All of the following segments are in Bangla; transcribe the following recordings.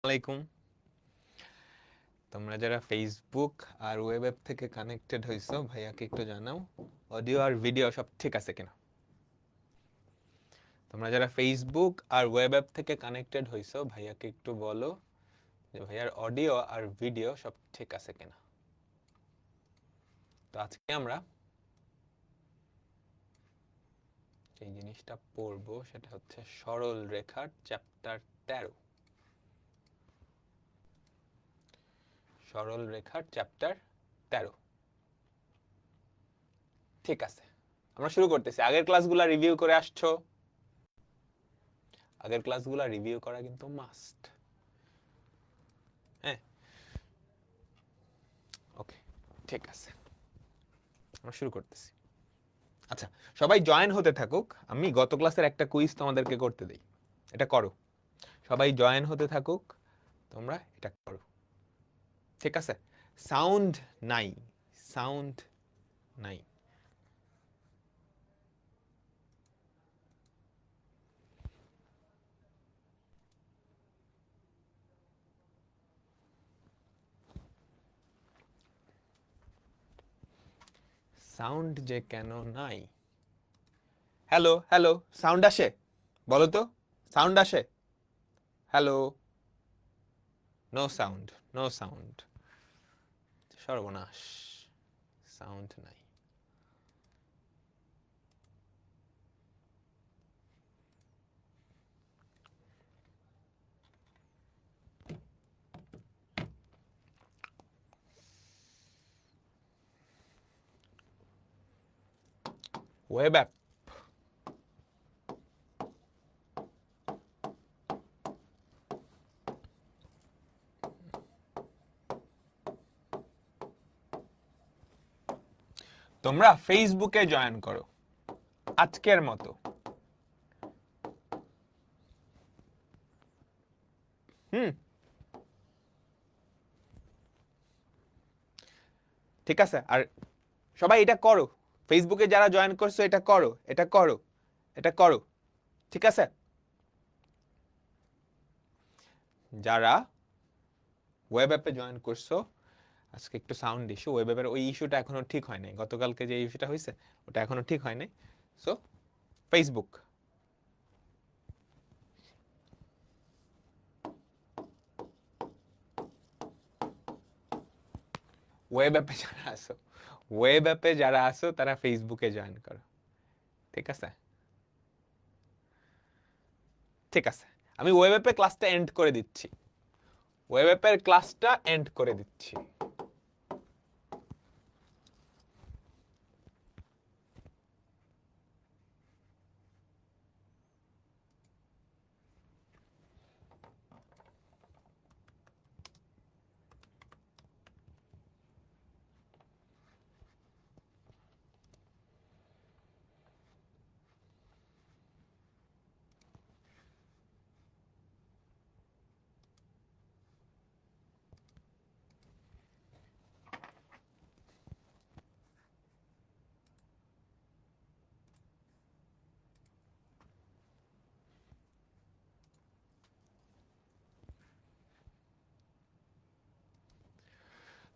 আলাইকুম। তোমরা যারা ফেসবুক আর ওয়েব অ্যাপ থেকে কানেক্টেড হইছো ভাইয়াকে একটু জানাও অডিও আর ভিডিও সব ঠিক আছে কিনা। তোমরা যারা ফেসবুক আর ওয়েব অ্যাপ থেকে কানেক্টেড হইছো ভাইয়াকে একটু বলো যে ভাইয়ার অডিও আর ভিডিও সব ঠিক আছে কিনা। তো আজকে আমরা যে জিনিসটা পড়বো সেটা হচ্ছে সরল রেখার চ্যাপ্টার 13। সরল রেখার চ্যাপ্টার 13। ঠিক আছে, আমরা শুরু করতেছি। আগের ক্লাসগুলো রিভিউ করে আসছো। আগের ক্লাসগুলো রিভিউ করা কিন্তু মাস্ট। হ্যাঁ, ওকে, ঠিক আছে, আমরা শুরু করতেছি। আচ্ছা, সবাই জয়েন হতে থাকুক। আমি গত ক্লাসের একটা কুইজ তোমাদেরকে করতে দেই, এটা করো। সবাই জয়েন হতে থাকুক, তোমরা এটা করো। ঠিক আছে, সাউন্ড নাই, সাউন্ড নাই। সাউন্ড যে কেন নাই। হ্যালো হ্যালো, সাউন্ড আসে? বলো তো, সাউন্ড আসে? Hello, no sound, no sound. সর্বনাশ, সাউন্ড নাই। ওয়েব অ্যাপ, তোমরা ফেসবুকে জয়েন করো আজকের মতো। হুম, ঠিক আছে। আর সবাই এটা করো, ফেসবুকে যারা জয়েন করছো এটা করো, এটা করো, এটা করো। ঠিক আছে, যারা ওয়েব অ্যাপে জয়েন করছো, আজকে একটু সাউন্ড ইস্যু, ওয়েব অ্যাপের ওই ইস্যুটা এখনো ঠিক হয় নাই। গতকালকে যে ইস্যুটা হয়েছে ওটা এখনো ঠিক হয় নাই। সো ফেসবুক, ওয়েব অ্যাপে যারা আসো, ওয়েব অ্যাপে যারা আসো তারা ফেসবুকে জয়েন করো। ঠিক আছে, ঠিক আছে, আমি ওয়েব অ্যাপে ক্লাসটা এন্ড করে দিচ্ছি। ওয়েব অ্যাপের ক্লাসটা এন্ড করে দিচ্ছি।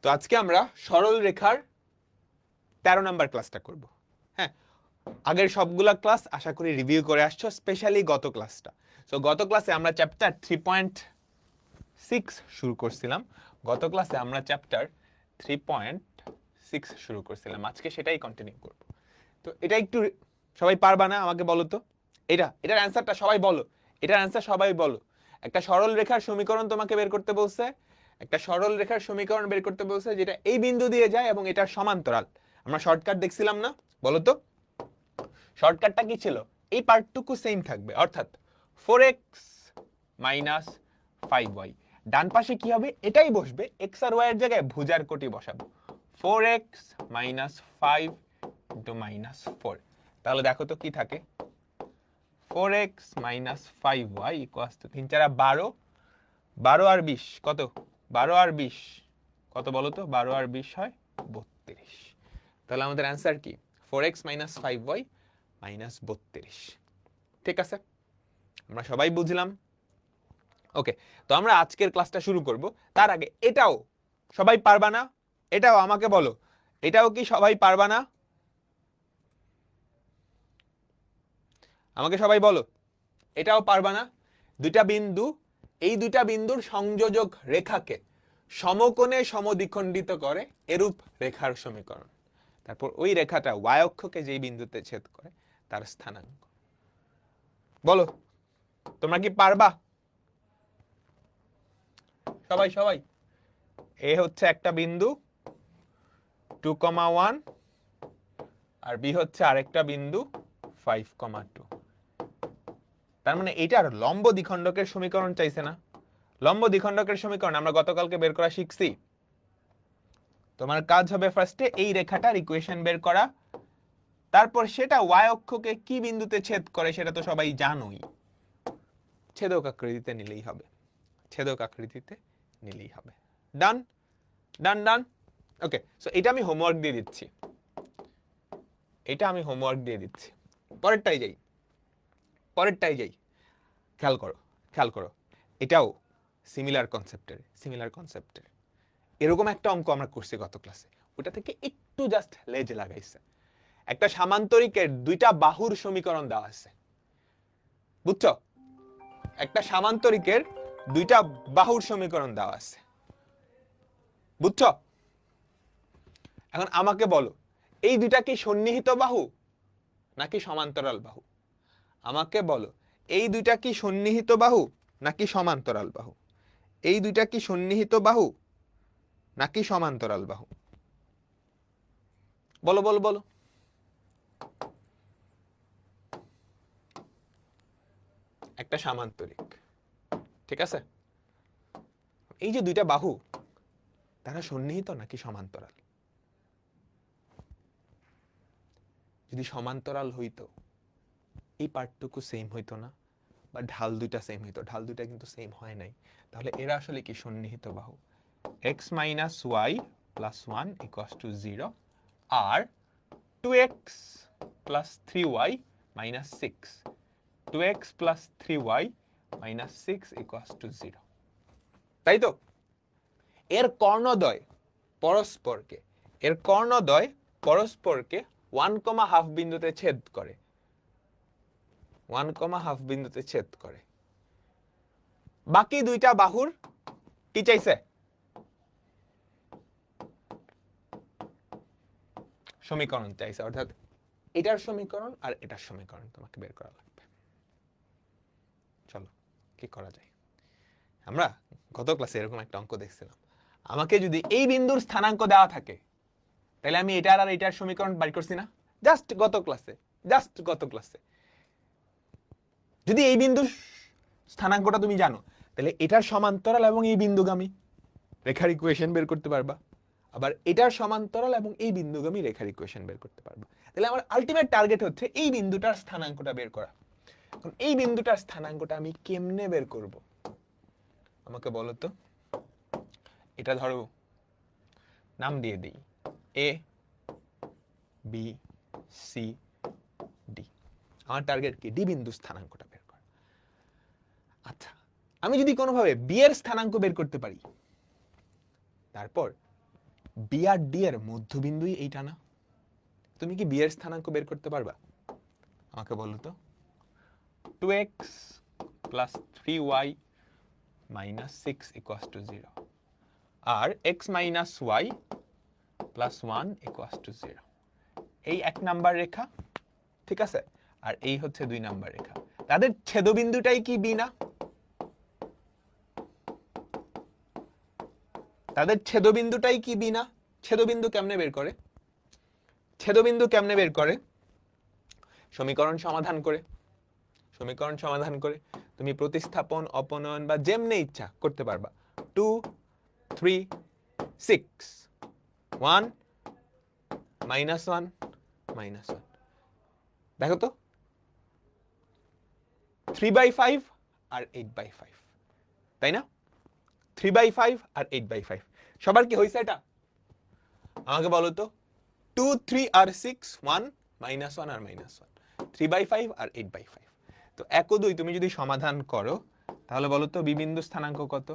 তো আজকে আমরা সরল রেখার 13 নাম্বার ক্লাসটা করব। হ্যাঁ, আগের সবগুলা ক্লাস আশা করি রিভিউ করে আসছো, স্পেশালি গত ক্লাসটা। সো গত ক্লাসে আমরা চ্যাপ্টার 3.6 শুরু করছিলাম। গত ক্লাসে আমরা চ্যাপ্টার 3.6 শুরু করছিলাম, আজকে সেটাই কন্টিনিউ করব। তো এটা একটু সবাই পারবা না আমাকে বলো তো, এটার অ্যান্সারটা সবাই বলো। এটার অ্যান্সার সবাই বলো। একটা সরল রেখার সমীকরণ তোমাকে বের করতে বলছে, একটা সরল রেখার সমীকরণ বের করতে বলছে যেটা এই বিন্দু দিয়ে যায় এবং এটার সমান্তরাল। আমরা শর্টকাট দেখছিলাম না? বলো তো, শর্টকাটটা কি ছিল? এই পার্টটুকু সেম থাকবে, অর্থাৎ 4x মাইনাস 5y। ডান পাশে কি হবে? এটাই বসবে, x আর y এর জায়গায় ভুজার কোটি বসাবো। 4x minus 5 into minus 4। তাহলে দেখো তো কি থাকে? 4x minus 5y equals two 3 4 12, 12 আর 20 কত? 12 আর 20 কত বলো তো? 12 আর 20 হয় 32। তাহলে আমাদের অ্যান্সার কি? 4x minus 5y minus 32। ঠিক আছে, আমরা সবাই বুঝলাম। ওকে, তো আমরা আজকের ক্লাসটা শুরু করব। তার আগে এটাও সবাই পারবা না? এটাও আমাকে বলো, এটাও কি সবাই পারবা না? আমাকে সবাই বলো, এটাও পারবা না? দুইটা বিন্দু, এই দুইটা বিন্দুর সংযোজক রেখাকে সমকোণে সমদ্বিখণ্ডিত করে এরূপ রেখার সমীকরণ। তারপর ওই রেখাটা y অক্ষকে যেই বিন্দুতে ছেদ করে তার স্থানাঙ্ক। বলো, তোমরা কি পারবা? সবাই সবাই, এ হচ্ছে একটা বিন্দু 2,1 আর বি হচ্ছে আরেকটা বিন্দু 5,2। তার মানে এটার লম্ব দ্বিখণ্ডকের সমীকরণ চাইছে না? লম্ব দ্বিখণ্ডকের সমীকরণ আমরা গতকালকে বের করা শিখছি। তোমার কাজ হবে ফার্স্টে এই রেখাটার ইকুয়েশন বের করা, তারপর সেটা y অক্ষকে কি বিন্দুতে ছেদ করে সেটা তো সবাই জানোই, ছেদক আকৃতিতে নিলেই হবে, ছেদক আকৃতিতে নিলেই হবে। ডান ডান ডান। ওকে, সো এটা আমি হোমওয়ার্ক দিয়ে দিচ্ছি, এটা আমি হোমওয়ার্ক দিয়ে দিচ্ছি। পরেরটাই যাই, পরেরটাই যাই। খেয়াল করো, খেয়াল করো, এটাও সিমিলার কনসেপ্টের এরকম একটা অঙ্ক আমরা করছি গত ক্লাসে, ওটা থেকে একটু জাস্ট লেজ লাগাইছে। একটা সামান্তরিকের দুইটা বাহুর সমীকরণ দেওয়া আছে, বুঝছো? একটা সামান্তরিকের দুইটা বাহুর সমীকরণ দেওয়া আছে, বুঝছো? এখন আমাকে বলো, এই দুইটা কি সন্নিহিত বাহু নাকি সমান্তরাল বাহু? আমাকে বলো, এই দুইটা কি সন্নিহিত বাহু নাকি সমান্তরাল বাহু? এই দুইটা কি সন্নিহিত বাহু নাকি সমান্তরাল বাহু? বলো বলো বলো। একটা সামান্তরিক, ঠিক আছে? এই যে দুইটা বাহু, তারা সন্নিহিত নাকি সমান্তরাল? যদি সমান্তরাল হইতো এই পার্টটুকু সেম হইতো না, বা ঢাল দুইটা সেম হইতো, ঢাল দুইটা কিন্তু সেম হয় নাই, তাহলে এরা আসলে কি সন্নিহিত বাহু। x minus y plus 1 equals to 0 আর 2x plus 3y minus 6, 2x plus 3y minus 6 equals to 0, তাই তো? এর কর্ণদ্বয় পরস্পরকে, এর কর্ণদ্বয় পরস্পরকে 1,2 বিন্দুতে ছেদ করে, 1,2 বিন্দুতে ছেদ করে। বাকি দুইটা বাহুর কি চাইছে? সমীকরণ চাইছে, অর্থাৎ এটার সমীকরণ আর এটার সমীকরণ তোমাকে বের করা লাগবে। চলো কি করা যায়। আমরা গত ক্লাসে এরকম একটা অঙ্ক দেখছিলাম, আমাকে যদি এই বিন্দুর স্থানাঙ্ক দেওয়া থাকে তাহলে আমি এটার আর এটার সমীকরণ বের করছি না, জাস্ট গত ক্লাসে। যদি এই বিন্দুর স্থানাঙ্কটা তুমি জানো তাহলে এটার সমান্তরাল এবং এই বিন্দুগামী রেখার ইকুয়েশন বের করতে পারবা, আবার এটার সমান্তরাল এবং এই বিন্দুগামী রেখার ইকুয়েশন বের করতে পারবা। তাহলে আমার আলটিমেট টার্গেট হচ্ছে এই বিন্দুটার স্থানাঙ্কটা বের করা। এখন এই বিন্দুটার স্থানাঙ্কটা আমি কেমনে বের করব আমাকে বলো তো। এটা ধরো নাম দিয়ে দিই এ বি সি ডি। আমার টার্গেট কি? ডি বিন্দু স্থানাঙ্কটা বের করা। আচ্ছা, আমি যদি কোনোভাবে বি এর স্থানাঙ্ক বের করতে পারি, তারপর বি আর ডি এর মধ্যবিন্দুই এইটা না, তুমি কি বি এর স্থানাঙ্ক বের করতে পারবা? আমাকে বলো তো। 2x plus 3y minus 6 equals to 0 R x minus y plus 1 equals to 0, এই 1 নাম্বার রেখা, ঠিক আছে? আর এই হচ্ছে 2 নাম্বার রেখা। তাদের ছেদবিন্দুটাই কি বি না? তাদের ছেদবিন্দুটাই কি বি না? ছেদবিন্দু কেমনে বের করে? ছেদবিন্দু কেমনে বের করে? সমীকরণ সমাধান করে। সমীকরণ সমাধান করে তুমি প্রতিস্থাপন, অপনয়ন বা যেমনে ইচ্ছা করতে পারবা। 2 3 6 1 -1 -1, দেখো তো 3/5 আর 8/5, তাই না? 3/5 আর 8/5 সবার কি হয়েছে এটা? আমাকে বলো তো। 2 3 আর 6 1 -1 আর -1, 3/5 আর 8/5। তো 1 ও 2 তুমি যদি সমাধান করো তাহলে বলো তো বি বিন্দু স্থানাঙ্ক কত?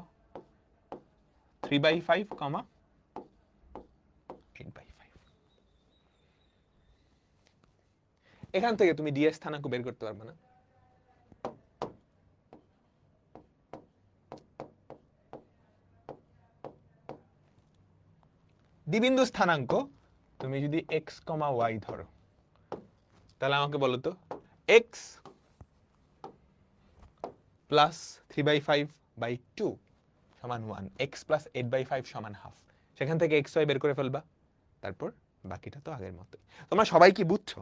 3/5, 8/5। এখান থেকে তুমি ডি এর স্থানাঙ্ক বের করতে পারবে না। দ্বিবিন্দু স্থানাঙ্ক তুমি যদি x, y ধরো, তাহলে আমাকে বলো তো x প্লাস 3/5/2 সমান 1, x প্লাস 8/5 সমান হাফ। সেখান থেকে x, y বের করে ফেলবা, তারপর বাকিটা তো আগের মতোই। তোমরা সবাই কি বুঝছো?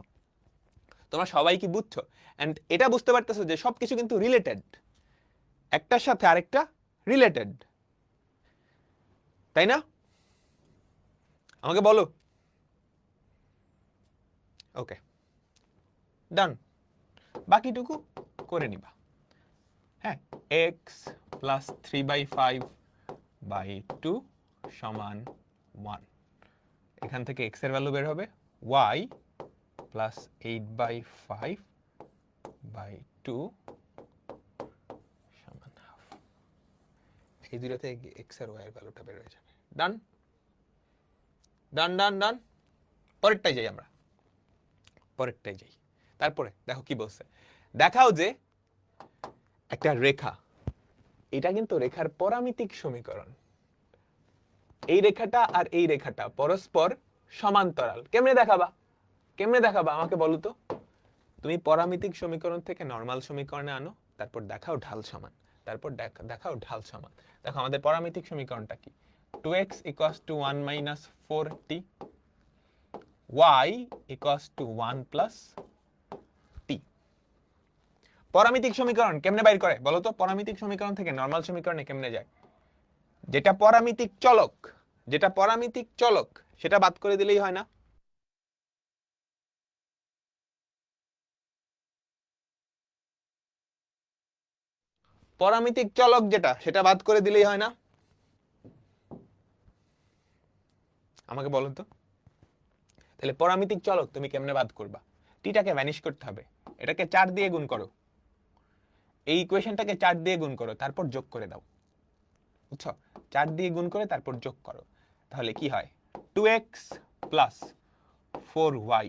তোমরা সবাই কি বুঝছো? এন্ড এটা বুঝতে পারতেছো যে সবকিছু কিন্তু রিলেটেড, একটার সাথে আরেকটা রিলেটেড, তাই না? আমাকে বলো। ওকে, ডান। বাকিটুকু করে নিবা। হ্যাঁ, x প্লাস 3/5/2 সমান 1। এখান থেকে x এর ভ্যালু বের হবে, y প্লাস 8/5/2 সমান হাফ। এই দুটো থেকে x আর y এর ভ্যালুটা বের হয়ে যাবে। ডান ডান ডান ডান। পরেরটাই যাই আমরা, পরেরটাই যাই। তারপরে দেখো কি বলছে, দেখাও যে একটা রেখা, এটা কিন্তু রেখার পরামিতিক সমীকরণ, এই রেখাটা আর এই রেখাটা পরস্পর সমান্তরাল। কেমনে দেখাবা? কেমনে দেখাবা আমাকে বলো তো। তুমি পরামিতিক সমীকরণ থেকে নরমাল সমীকরণে আনো, তারপর দেখাও ঢাল সমান, তারপর দেখাও ঢাল সমান। দেখো আমাদের পরামিতিক সমীকরণটা কি? 2x = 1 - 4t, y = 1 + t। পরামিতিক সমীকরণ কেমনে বাইর করে বলো তো? পরামিতিক সমীকরণ থেকে নরমাল সমীকরণে কেমনে যায়? যেটা পরামিতিক চলক, যেটা পরামিতিক চলক সেটা বাদ করে দিলেই হয় না? পরামিতিক চলক যেটা, সেটা বাদ করে দিলেই হয় না? আমাকে বলো তো। তাহলে পরামিতিক চলক তুমি কেমনে বাদ করবা? টিটাকে ভ্যানিশ করতে হবে, এটাকে 4 দিয়ে গুণ করো, এই ইকুয়েশনটাকে 4 দিয়ে গুণ করো, তারপর যোগ করে দাও। বুঝছো? 4 দিয়ে গুণ করে তারপর যোগ করো, তাহলে কি হয়? 2x plus 4y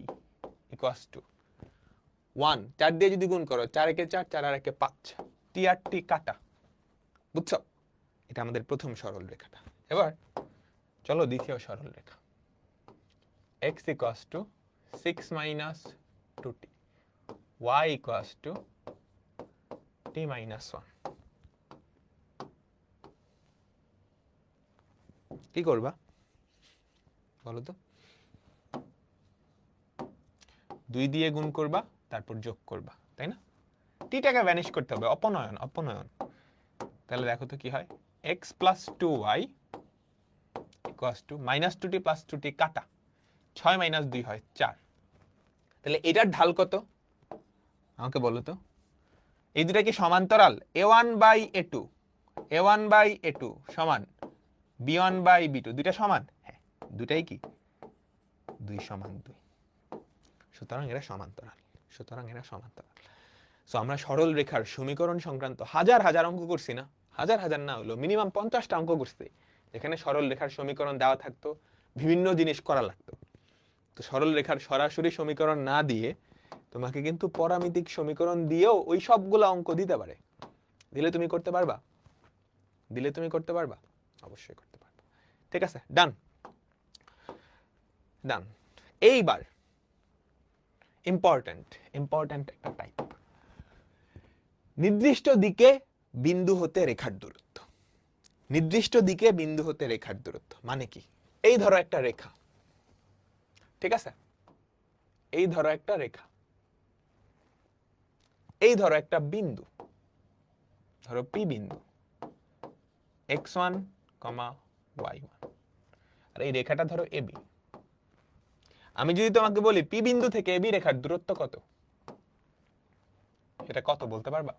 = 1। 4 দিয়ে যদি গুণ করো, 4 একে 4, 4 আর একে 5, টি আর টি কাটা। বুঝছো? এটা আমাদের প্রথম সরল রেখাটা। এবার চলো দ্বিতীয় সরল রেখা, x = 6 - 2t, y = t - 1। কি করবা বলো তো? 2 দিয়ে গুণ করবা, তারপর যোগ করবা, তাই না? টিটাকে ভ্যানিশ করতে হবে, অপনয়ন অপনয়ন। তাহলে দেখো তো কি হয়, x plus 2y = -2t plus 2t কাটা, 6 - 2 হয় 4। তাহলে এটার ঢাল কত আমাকে বলো তো? এই দুটা কি সমান্তরাল? a1/a2, a1/a2 সমান b1/b2, দুইটা সমান? হ্যাঁ, দুটাই কি 2 সমান 2, সুতরাং এরা সমান্তরাল, সুতরাং এরা সমান্তরাল। সো আমরা সরল রেখার সমীকরণ সংক্রান্ত হাজার হাজার অঙ্ক করছি না? হাজার হাজার না হলো মিনিমাম 50টা অঙ্ক করছি, যেখানে সরল রেখার সমীকরণ দেওয়া থাকতো, বিভিন্ন জিনিস করা লাগতো। তো সরল রেখার সরাসরি সমীকরণ না দিয়ে তোমাকে কিন্তু পরামিতিক সমীকরণ দিয়েও ওই সবগুলো অঙ্ক দিতে পারে। দিলে তুমি করতে পারবা? দিলে তুমি করতে পারবা? অবশ্যই করতে পারবা। ঠিক আছে, ডান ডান। এইবার ইম্পর্ট্যান্ট ইম্পর্ট্যান্ট একটা টাইপ, নির্দিষ্ট দিকে বিন্দু হতে রেখার দূরত্ব। নির্দিষ্ট দিকে বিন্দু হতে রেখার দূরত্ব মানে কি? এই ধরো একটা রেখা, ঠিক আছে? এই ধরো একটা রেখা, এই ধরো একটা বিন্দু, ধরো পি বিন্দু, x1, y1, আর এই রেখাটা ধরো এবি। আমি যদি তোমাকে বলি পি বিন্দু থেকে এবি রেখার দূরত্ব কত, সেটা কত বলতে পারবা?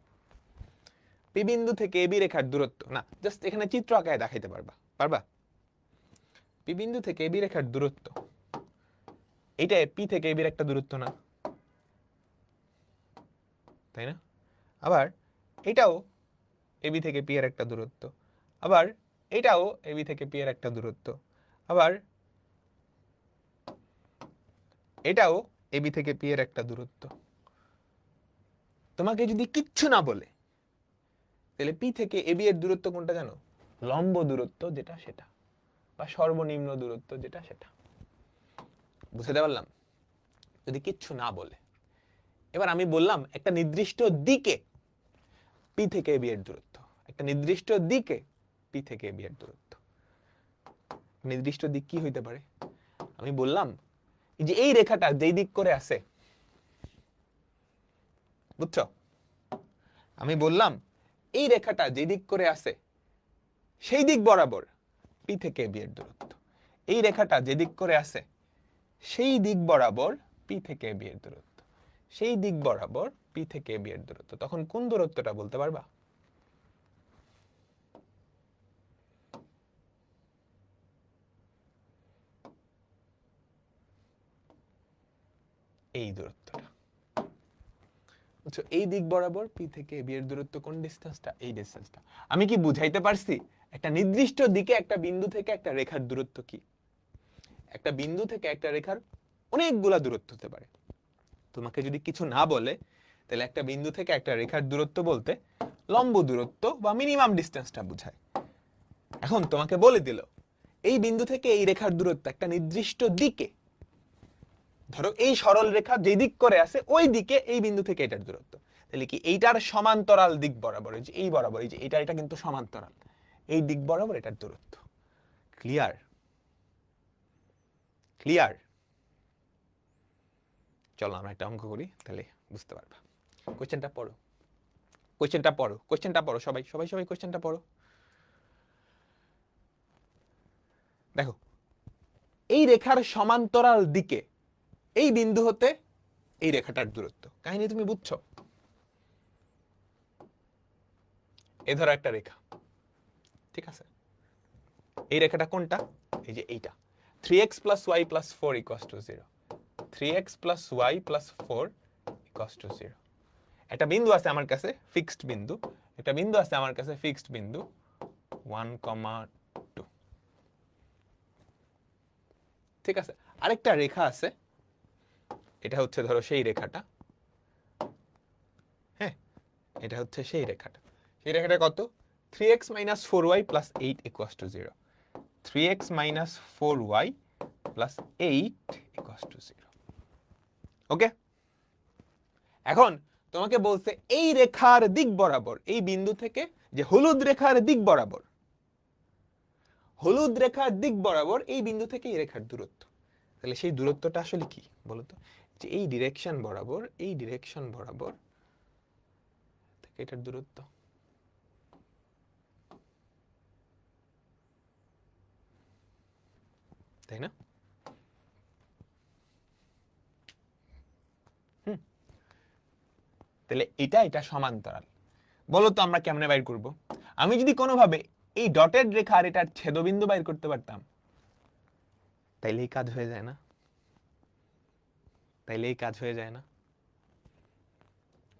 পি বিন্দু থেকে এবি রেখার দূরত্ব, না জাস্ট এখানে চিত্র আঁকায় দেখাইতে পারবা? পারবা? পি বিন্দু থেকে এবি রেখার দূরত্ব, এটা পি থেকে এবির একটা দূরত্ব না, তাই না? আবার এটাও এবি থেকে পি এর একটা দূরত্ব, আবার এটাও এবি থেকে পি এর একটা দূরত্ব, আবার এটাও এবি থেকে পি এর একটা দূরত্ব। তোমাকে যদি কিচ্ছু না বলে তাহলে পি থেকে এবি এর দূরত্ব কোনটা জানো? লম্ব দূরত্ব যেটা সেটা, বা সর্বনিম্ন দূরত্ব যেটা সেটা। বুঝতে পারলাম? যদি কিচ্ছু না বলে। এবার আমি বললাম একটা নির্দিষ্ট দিকে পি থেকে এবি এর দূরত্ব, একটা নির্দিষ্ট দিকে পি থেকে এবি এর দূরত্ব। নির্দিষ্ট দিক কি হইতে পারে? আমি বললাম যে এই রেখাটা যেই দিক করে আছে, বুঝছো? আমি বললাম এই রেখাটা যে দিক করে আছে সেই দিক বরাবর পি থেকে এবি এর দূরত্ব। এই রেখাটা যে দিক করে আছে সেই দিক বরাবর পি থেকে এবি এর দূরত্ব, সেই দিক বরাবর পি থেকে এবি এর দূরত্ব। তখন কোন দূরত্বটা বলতে পারবা? এই দূরত্বটা। বুঝছো? এই দিক বরাবর পি থেকে এবি এর দূরত্ব কোন ডিসটেন্সটা? এই ডিসটেন্সটা। আমি কি বুঝাইতে পারছি একটা নির্দিষ্ট দিকে একটা বিন্দু থেকে একটা রেখার দূরত্ব কি? একটা বিন্দু থেকে একটা রেখার অনেকগুলা দূরত্ব হতে পারে। তোমাকে যদি কিছু না বলে তাহলে একটা বিন্দু থেকে একটা রেখার দূরত্ব বলতে লম্ব দূরত্ব বা মিনিমাম ডিসটেন্সটা বোঝায়। এখন তোমাকে বলে দিল এই বিন্দু থেকে এই রেখার দূরত্ব একটা নির্দিষ্ট দিকে, ধরো এই সরল রেখা যে দিক করে আছে ওই দিকে এই বিন্দু থেকে এটার দূরত্ব, তাহলে কি এইটার সমান্তরাল দিক বরাবর, এই যে এই বরাবর, এই যে এটা কিন্তু সমান্তরাল, এই দিক বরাবর এটার দূরত্ব। ক্লিয়ার? ক্লিয়ার? চলো আমরা একটা অঙ্ক করি, তাহলে বুঝতে পারবা। কোশ্চেনটা পড়ো, কোশ্চেনটা পড়ো, কোশ্চেনটা পড়ো, সবাই সবাই সবাই কোশ্চেনটা পড়ো। দেখো, এই রেখার সমান্তরাল দিকে এই বিন্দু হতে এই রেখাটার দূরত্ব। কাহিনী তুমি বুঝছো? এ ধরো একটা রেখা, ঠিক আছে? এই রেখাটা কোনটা? এই যে এইটা। 3x plus y plus 4 equals to 0. 3x plus y plus 4 equals to 0. একটা বিন্দু আছে আমার কাছে, ফিক্সড বিন্দু। একটা বিন্দু আছে আমার কাছে, ফিক্সড বিন্দু 1,2। ঠিক আছে? আরেকটা রেখা আছে, এটা হচ্ছে ধরো সেই রেখাটা। হ্যাঁ, এটা হচ্ছে সেই রেখাটা। সেই রেখাটা কত? 3x minus 4y plus 8 equals to 0. 3x minus 4y plus 8 equals to 0. ওকে? এখন তোমাকে বলছে এই রেখার দিক বরাবর, এই বিন্দু থেকে যে হলুদ রেখার দিক বরাবর, হলুদ রেখার দিক বরাবর এই বিন্দু থেকে এই রেখার দূরত্ব। তাহলে সেই দূরত্বটা আসলে কি বলতো? যে এই ডিরেকশন বরাবর, এই ডিরেকশন বরাবর থেকে এটার দূরত্ব। তাই না? তাহলে এটা সমান্তরাল। বলো তো আমরা কেমনে বাইর করব? আমি যদি কোনোভাবে এই ডটেড রেখা আর এটার ছেদবিন্দু বাইর করতে পারতাম, তাইলে এই কাজ হয়ে যায় না? তাইলে এই কাজ হয়ে যায় না?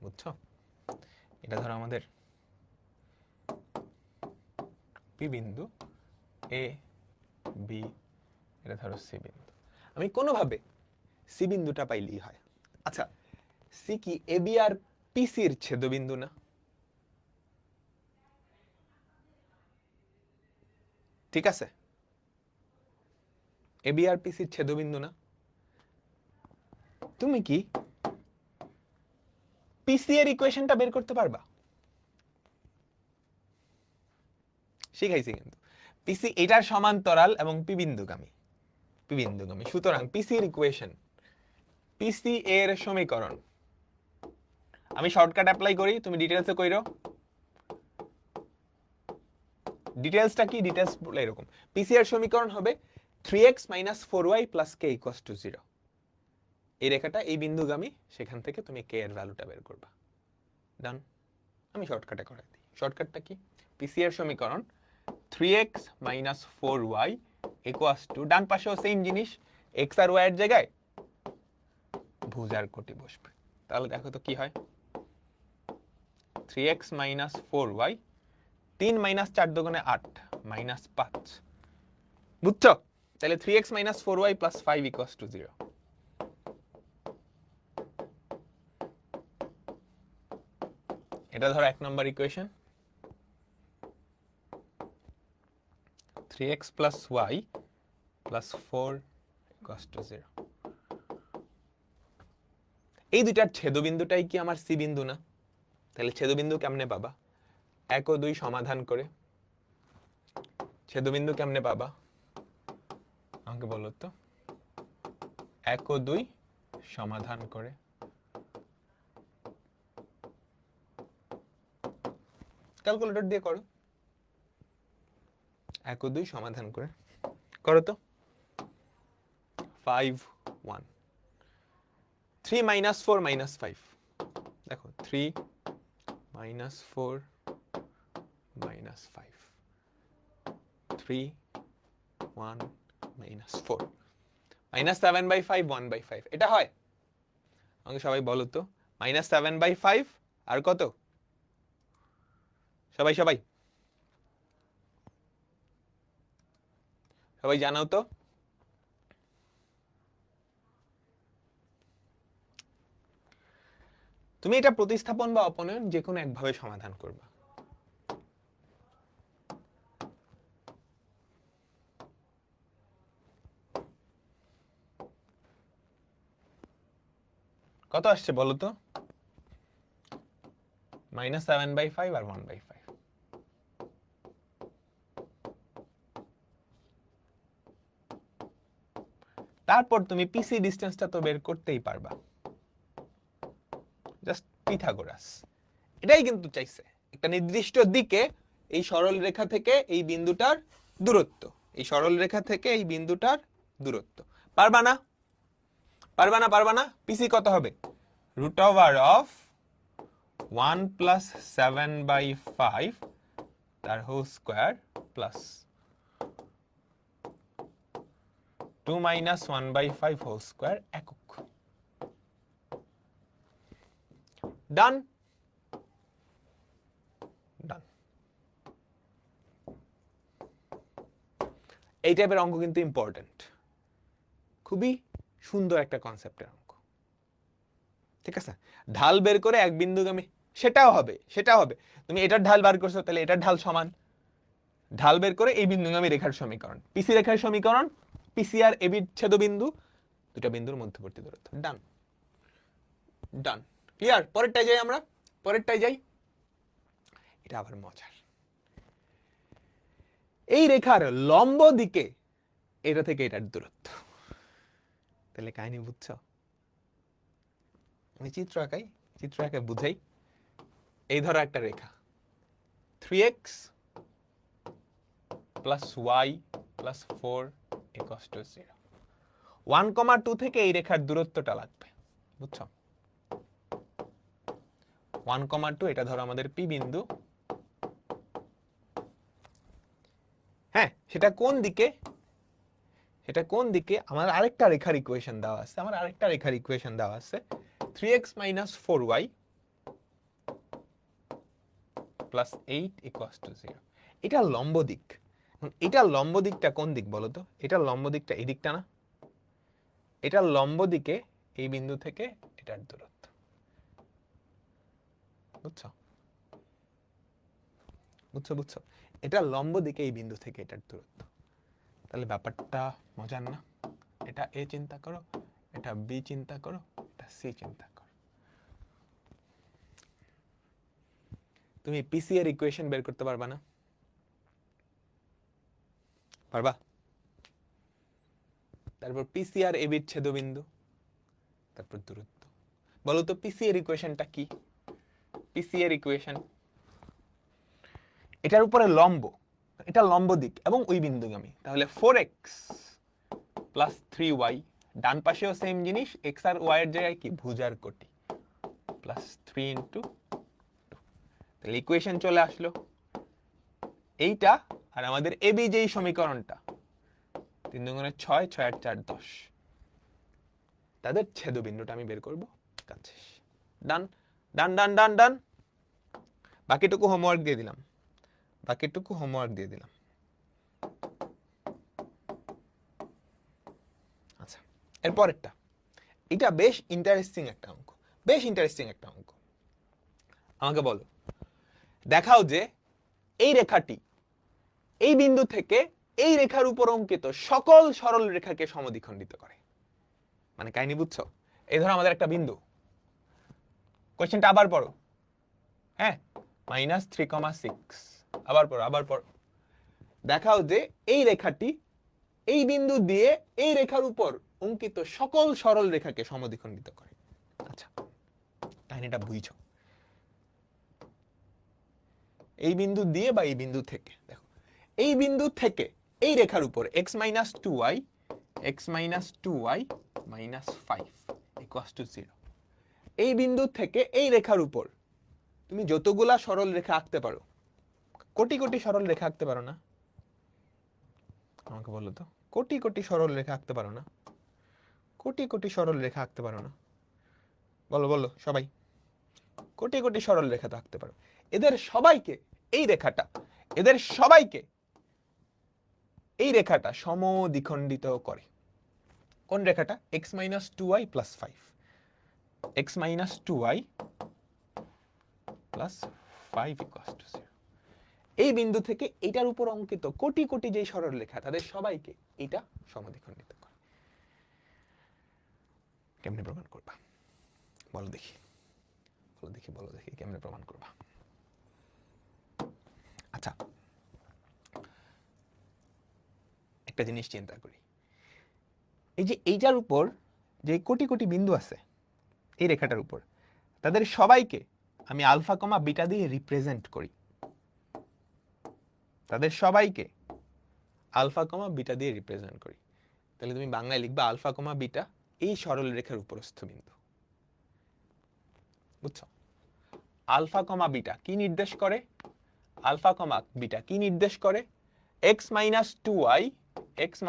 বুঝছো? এটা ধরো আমাদের পি বিন্দু, এ বি, এটা ধরো সি বিন্দু। আমি কোনোভাবে সি বিন্দুটা পাইলেই হয়। আচ্ছা, সি কি এ বি আর পিসির ছেদবিন্দু না? ঠিক আছে? এ বি আর পিসির ছেদবিন্দু না? তুমি কি পিসি এর ইকুয়েশনটা বের করতে পারবা? শিখাইছি কিন্তু। পিসি এটার সমান্তরাল এবং পি বিন্দুগামী, পি বিন্দুগামী। সুতরাং পিসি এর ইকুয়েশন, পিসি এর সমীকরণ। আমি শর্টকাট অ্যাপ্লাই করি, তুমি ডিটেইলসে কইরো। ডিটেইলসটা কি? ডিটেইলস বলে এরকম, পিসি এর সমীকরণ হবে 3x minus 4y plus k equals to 0. এই রেখাটা এই বিন্দুগামী, সেখান থেকে তুমি k এর ভ্যালুটা বের করবা। ডান। আমি শর্টকাটে করে দিই। শর্টকাটটা কি? পিসি এর সমীকরণ 3x minus 4y equals to, ডান পাশেও সেম জিনিস, x আর y এর জায়গায় ভুজার কোটি বসবে। তাহলে দেখো তো কি হয়? 3x minus 4y 3 মাইনাস 4 দুগুণে 8 মাইনাস 5, বুঝছো? তাহলে 3x minus 4y plus 5 equals to 0। এটা ধরো 1 নম্বর equation. 3x plus y plus 4 equals to 0। এই দুইটার ছেদবিন্দুটাই কি আমার সি বিন্দু না? তাহলে ছেদবিন্দু কেমনে পাবা? 1 ও 2 সমাধান করে। ছেদবিন্দু কেমনে পাবা আমাকে বলো তো? 1 ও 2 সমাধান করে। ক্যালকুলেটর দিয়ে করো। 1 ও 2 সমাধান করে করো তো। 5 1 3 মাইনাস 4 মাইনাস 5, দেখো 3 মাইনাস 4 মাইনাস 5, 3 1 মাইনাস 4 মাইনাস 7/5 1/5, এটা হয়? আমাকে সবাই বলো তো। মাইনাস 7/5 আর কত? সবাই সবাই সবাই জানাও তো। তুমি এটা প্রতিস্থাপন বা অপনয়ন যে কোনো একভাবে সমাধান করবা। কত আসছে বলো তো? মাইনাস 7/5 আর 1/5। তারপর তুমি পিসি ডিসটেন্সটা তো বের করতেই পারবা, জাস্ট পিথাগোরাস। এটাই কিন্তু চাইছে, একটা নির্দিষ্ট দিকে এই সরল রেখা থেকে এই বিন্দুটার দূরত্ব, এই সরল রেখা থেকে এই বিন্দুটার দূরত্ব। পারবা না? পারবা না? পারবা না? পিসি কত হবে? রুট ওভার অফ 1 প্লাস 7/5 তার whole square plus 2 minus 1/5 whole square একক। ডান ডান। এই টাইপের অঙ্ক কিন্তু ইম্পর্টেন্ট, খুবই সুন্দর একটা কনসেপ্টের অঙ্ক। ঠিক আছে? ঢাল বের করে এক বিন্দুগামী, সেটাও হবে, সেটাও হবে। তুমি এটার ঢাল বার করছো, তাহলে এটার ঢাল সমান। ঢাল বের করে এই বিন্দুগামী রেখার সমীকরণ, পিসি রেখার সমীকরণ, পিসি আর এবি ছেদবিন্দু, দুটা বিন্দুর মধ্যবর্তী দূরত্ব। ডান ডান। ক্লিয়ার? পরেরটাই যাই আমরা, পরেরটাই যাই। এটা আবার মজার। এই রেখার লম্ব দিকে এটা থেকে এটার দূরত্ব। তাহলে কাহিনী বুঝছো? আমি চিত্র আঁকাই, চিত্র আঁকাই বুঝাই। এই ধরো একটা রেখা, 3x plus y plus 4 equals to 0। 1,2 থেকে এই রেখার দূরত্বটা লাগবে, বুঝছো? 1,2 এটা ধরো আমাদের পি বিন্দু। হ্যাঁ, সেটা কোন দিকে? সেটা কোন দিকে? আমার আরেকটা রেখার ইকুয়েশন দেওয়া আছে, আমার আরেকটা রেখার ইকুয়েশন দেওয়া আছে। 3x minus 4y plus 8 equals to 0। এটা লম্ব দিক। এটা লম্ব দিকটা কোন দিক বলো তো? এটা লম্ব দিকটা এই দিকটা না? এটা লম্ব দিকে এই বিন্দু থেকে এটার দূরত্ব, বুঝছো? বুঝছো বুঝছো? এটা লম্ব দিকে এই বিন্দু থেকে এটার দূরত্ব। তাহলে ব্যাপারটা মজার না? এটা এ চিন্তা করো, এটা বি চিন্তা করো, এটা সি চিন্তা করো। তুমি পিসি এর ইকুয়েশন বের করতে পারবা না? পারবা? তারপর পিসি আর এবির ছেদবিন্দু, তারপর দূরত্ব। বলো তো পিসি এর ইকুয়েশনটা কি? পিসি এর ইকুয়েশন, এটার উপরে লম্ব, এটা লম্ব দিক এবং ওই বিন্দুগামী। তাহলে 4x প্লাস 3y, ডান পাশেও সেম জিনিস, x আর y এর জায়গায় কি ভুজার কোটি, প্লাস 3 ইন্টু 2। তাহলে ইকুয়েশন চলে আসলো এইটা। আর আমাদের এবি যেই সমীকরণটা, 3 দুগুণে 6, 6 আর 4 10, তাদের ছেদবিন্দুটা আমি বের করবো। কাছে ডান ডান ডান ডান ডান। বাকিটুকু হোমওয়ার্ক দিয়ে দিলাম। বাকিটুকু হোমওয়ার্ক দিয়ে দিলাম। আচ্ছা, এরপরেরটা, এটা বেশ ইন্টারেস্টিং একটা অঙ্ক, বেশ ইন্টারেস্টিং একটা অঙ্ক। আমাকে বলো, দেখাও যে এই রেখাটি এই বিন্দু থেকে এই রেখার উপর অঙ্কিত সকল সরল রেখাকে সমদ্বিখণ্ডিত করে। মানে কাহিনী বুঝছো? এই ধরো আমাদের একটা বিন্দু, কোশ্চেনটা আবার পড়ো, হ্যাঁ, -3,6, আবার পড়ো। দেখাও যে এই রেখাটি এই বিন্দু দিয়ে এই রেখার উপর অঙ্কিত সকল সরল রেখাকে সমদ্বিখণ্ডিত করে। আচ্ছা, কাহিনীটা বুঝছো? এই বিন্দু দিয়ে বা এই বিন্দু থেকে, দেখো এই বিন্দু থেকে এই রেখার উপর x - 2y - 5 = 0, এই বিন্দু থেকে এই রেখার উপর তুমি যতগুলা সরল রেখা আঁকতে পারো, কোটি কোটি সরল রেখা আঁকতে পারো না? আমাকে বলো তো, কোটি কোটি সরল রেখা আঁকতে পারো না? কোটি কোটি সরল রেখা আঁকতে পারো না? বলো সবাই, কোটি কোটি সরল রেখা তো আঁকতে পারো। এদের সবাইকে এই রেখাটা, এদের সবাইকে এই রেখাটা সমদ্বিখণ্ডিত করে। কোন রেখাটা? x - 2y + 5, x - 2y + 5 = 0। এই বিন্দু থেকে এটার উপর অঙ্কিত কোটি কোটি যেই সরল রেখা, তাদের সবাইকে এটা সমদ্বিখণ্ডিত করে। কেমনে প্রমাণ করবা? বলো দেখি কেমনে প্রমাণ করবা? আচ্ছা, একটা জিনিস চিন্তা করি, এই যে এইটার উপর যে কোটি কোটি বিন্দু আছে এই রেখাটার উপর, তাদের সবাইকে আমি আলফা কমা বিটা দিয়ে রিপ্রেজেন্ট করি। তাদের সবাইকে আলফা কমা বিটা দিয়ে রিপ্রেজেন্ট করি। তাহলে তুমি বাংলায় লিখবা আলফা কমা বিটা এই সরল রেখার উপরস্থ বিন্দু। বুঝছো? আলফা কমা বিটা কি নির্দেশ করে? আলফা কমা বিটা কি নির্দেশ করে? x - 2y - 5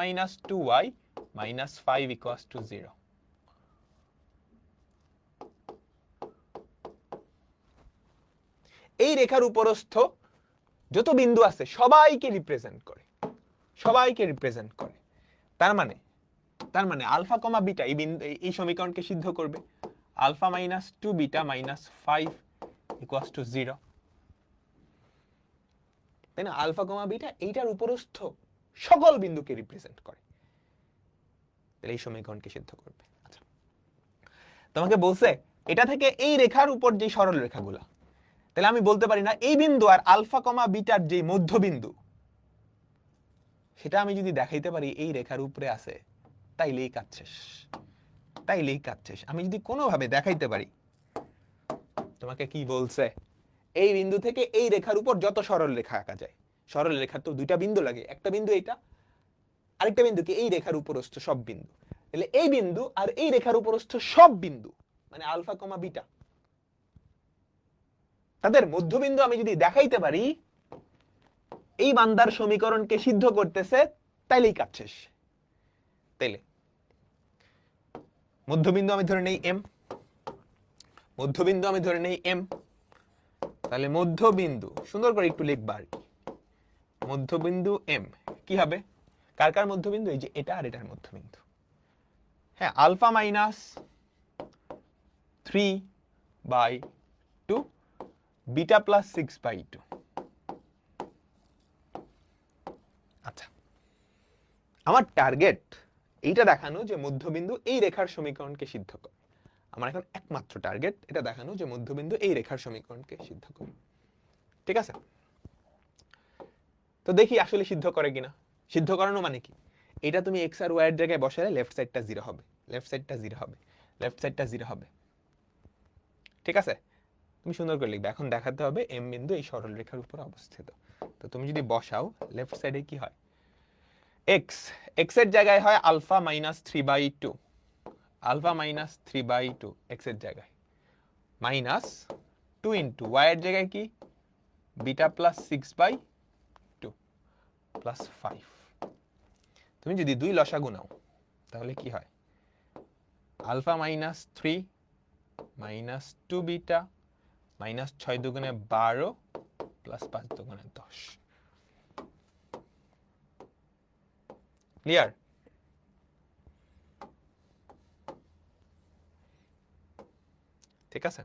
= 0। এই রেখার উপরস্থ যত বিন্দু আছে সবাইকে রিপ্রেজেন্ট করে, তার মানে আলফা কমা বিটা এই সমীকরণকে সিদ্ধ করবে। আলফা - 2 বিটা - 5 = 0, তাই না? আলফা কমা বিটা এইটার উপরস্থ সকল বিন্দুকে রিপ্রেজেন্ট করে, তাহলে এই সমীকরণকে সিদ্ধ করবে। আচ্ছা, তোমাকে বলছে এটা থেকে এই রেখার উপর যে সরল রেখাগুলা, তাহলে আমি বলতে পারি না এই বিন্দু আর আলফা কমা বিটার যে মধ্যবিন্দু, সেটা আমি যদি দেখাইতে পারি এই রেখার উপরে আছে, তাইলেই কাজ শেষ। আমি যদি কোনোভাবে দেখাইতে পারি, তোমাকে কি বলছে, এই বিন্দু থেকে এই রেখার উপর যত সরল রেখা আঁকা যায়, সরল রেখার তো দুইটা বিন্দু লাগে, একটা বিন্দু এইটা, আরেকটা বিন্দু কি এই রেখার উপরস্থ সব বিন্দু। তাহলে এই বিন্দু আর এই রেখার উপরস্থ সব বিন্দু মানে আলফা কমা বিটা, তাদের মধ্যবিন্দু আমি যদি দেখাইতে পারি এই বান্দার সমীকরণকে সিদ্ধ করতেছে, তাইলেই কাজ শেষ। তাইলে মধ্যবিন্দু আমি ধরে নেই m, তাহলে মধ্যবিন্দু সুন্দর করে একটু লিখবা আর কি, মধ্যবিন্দু m কি হবে? কার কার মধ্যবিন্দু? এই যে এটা আর এটার মধ্যবিন্দু। হ্যাঁ, আলফা -3/2 বিটা +6/2। আচ্ছা, আমার টার্গেট এইটা দেখানো যে মধ্যবিন্দু এই রেখার সমীকরণকে সিদ্ধ করে। আমার এখন একমাত্র টার্গেট এটা দেখানো যে মধ্যবিন্দু এই রেখার সমীকরণকে সিদ্ধ করে। ঠিক আছে? তো দেখি আসলে সিদ্ধ করে কিনা। সিদ্ধ করানো মানে কি? এটা তুমি x আর y এর জায়গায় বসালে লেফট সাইডটা 0 হবে, লেফট সাইডটা 0 হবে। ঠিক আছে? তুমি সুন্দর করে লিখবে। এখন দেখাতে হবে m বিন্দু এই সরল রেখার উপর অবস্থিত। তো তুমি যদি বসাও লেফট সাইডে কি হয়? x এর জায়গায় হয় আলফা -3/2, আলফা -3/2 x এর জায়গায়, -2 ইন্টু y এর জায়গায় কি? বিটা +6/2 +5। তুমি যদি 2 লসাগু নাও তাহলে কি হয়? Alpha -3 -2 beta -6 × 2 = 12 +5 × 10। ক্লিয়ার? ঠিক আছে,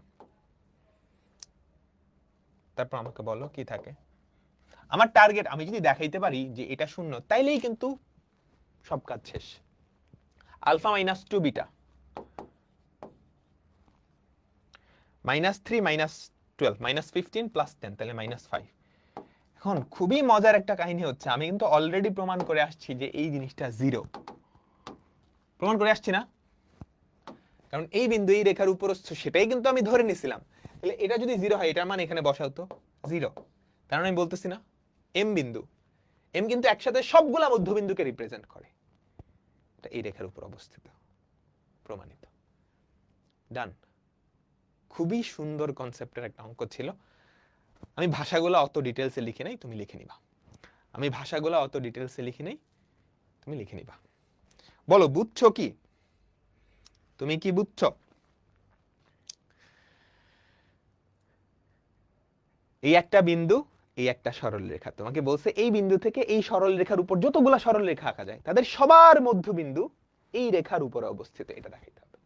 তারপর আমাকে বলো কি থাকে। আমার টার্গেট আমি যদি দেখাইতে পারি যে এটা শূন্য, তাইলেই কিন্তু সব কাজ শেষ। আলফা মাইনাস 2 বিটা -3 -12 -15 + 10 তাহলে -5। এখন খুবই মজার একটা কাহিনী হচ্ছে, আমি কিন্তু অলরেডি প্রমাণ করে আসছি যে এই জিনিসটা 0। প্রমাণ করে আসছি না? কারণ এই বিন্দু এই রেখার উপরস্থ, সেটাই কিন্তু আমি ধরে নিছিলাম। তাহলে এটা যদি 0 হয়, এটার মান এখানে বসাও তো 0। কারণ আমি বলতেছি না এম বিন্দু, এম কিন্তু একসাথে সবগুলা মধ্যবিন্দুকে রিপ্রেজেন্ট করে। এটা এই রেখার উপর অবস্থিত, প্রমাণিত। ডান। খুবই সুন্দর কনসেপ্টের একটা অঙ্ক ছিল। আমি ভাষাগুলো অত ডিটেলসে লিখে নাই, তুমি লিখে নিবা। আমি ভাষাগুলো অত ডিটেলসে লিখে নাই, তুমি লিখে নিবা। বলো বুঝছো কি? তুমি কি বুঝছো? এই একটা বিন্দু, এই একটা সরল রেখা। তোমাকে বলছে এই বিন্দু থেকে এই সরল রেখার উপর যতগুলা সরল রেখা আঁকা যায়, তাদের সবার মধ্যবিন্দু এই রেখার উপরে অবস্থিত, এটা দেখাইতে হবে।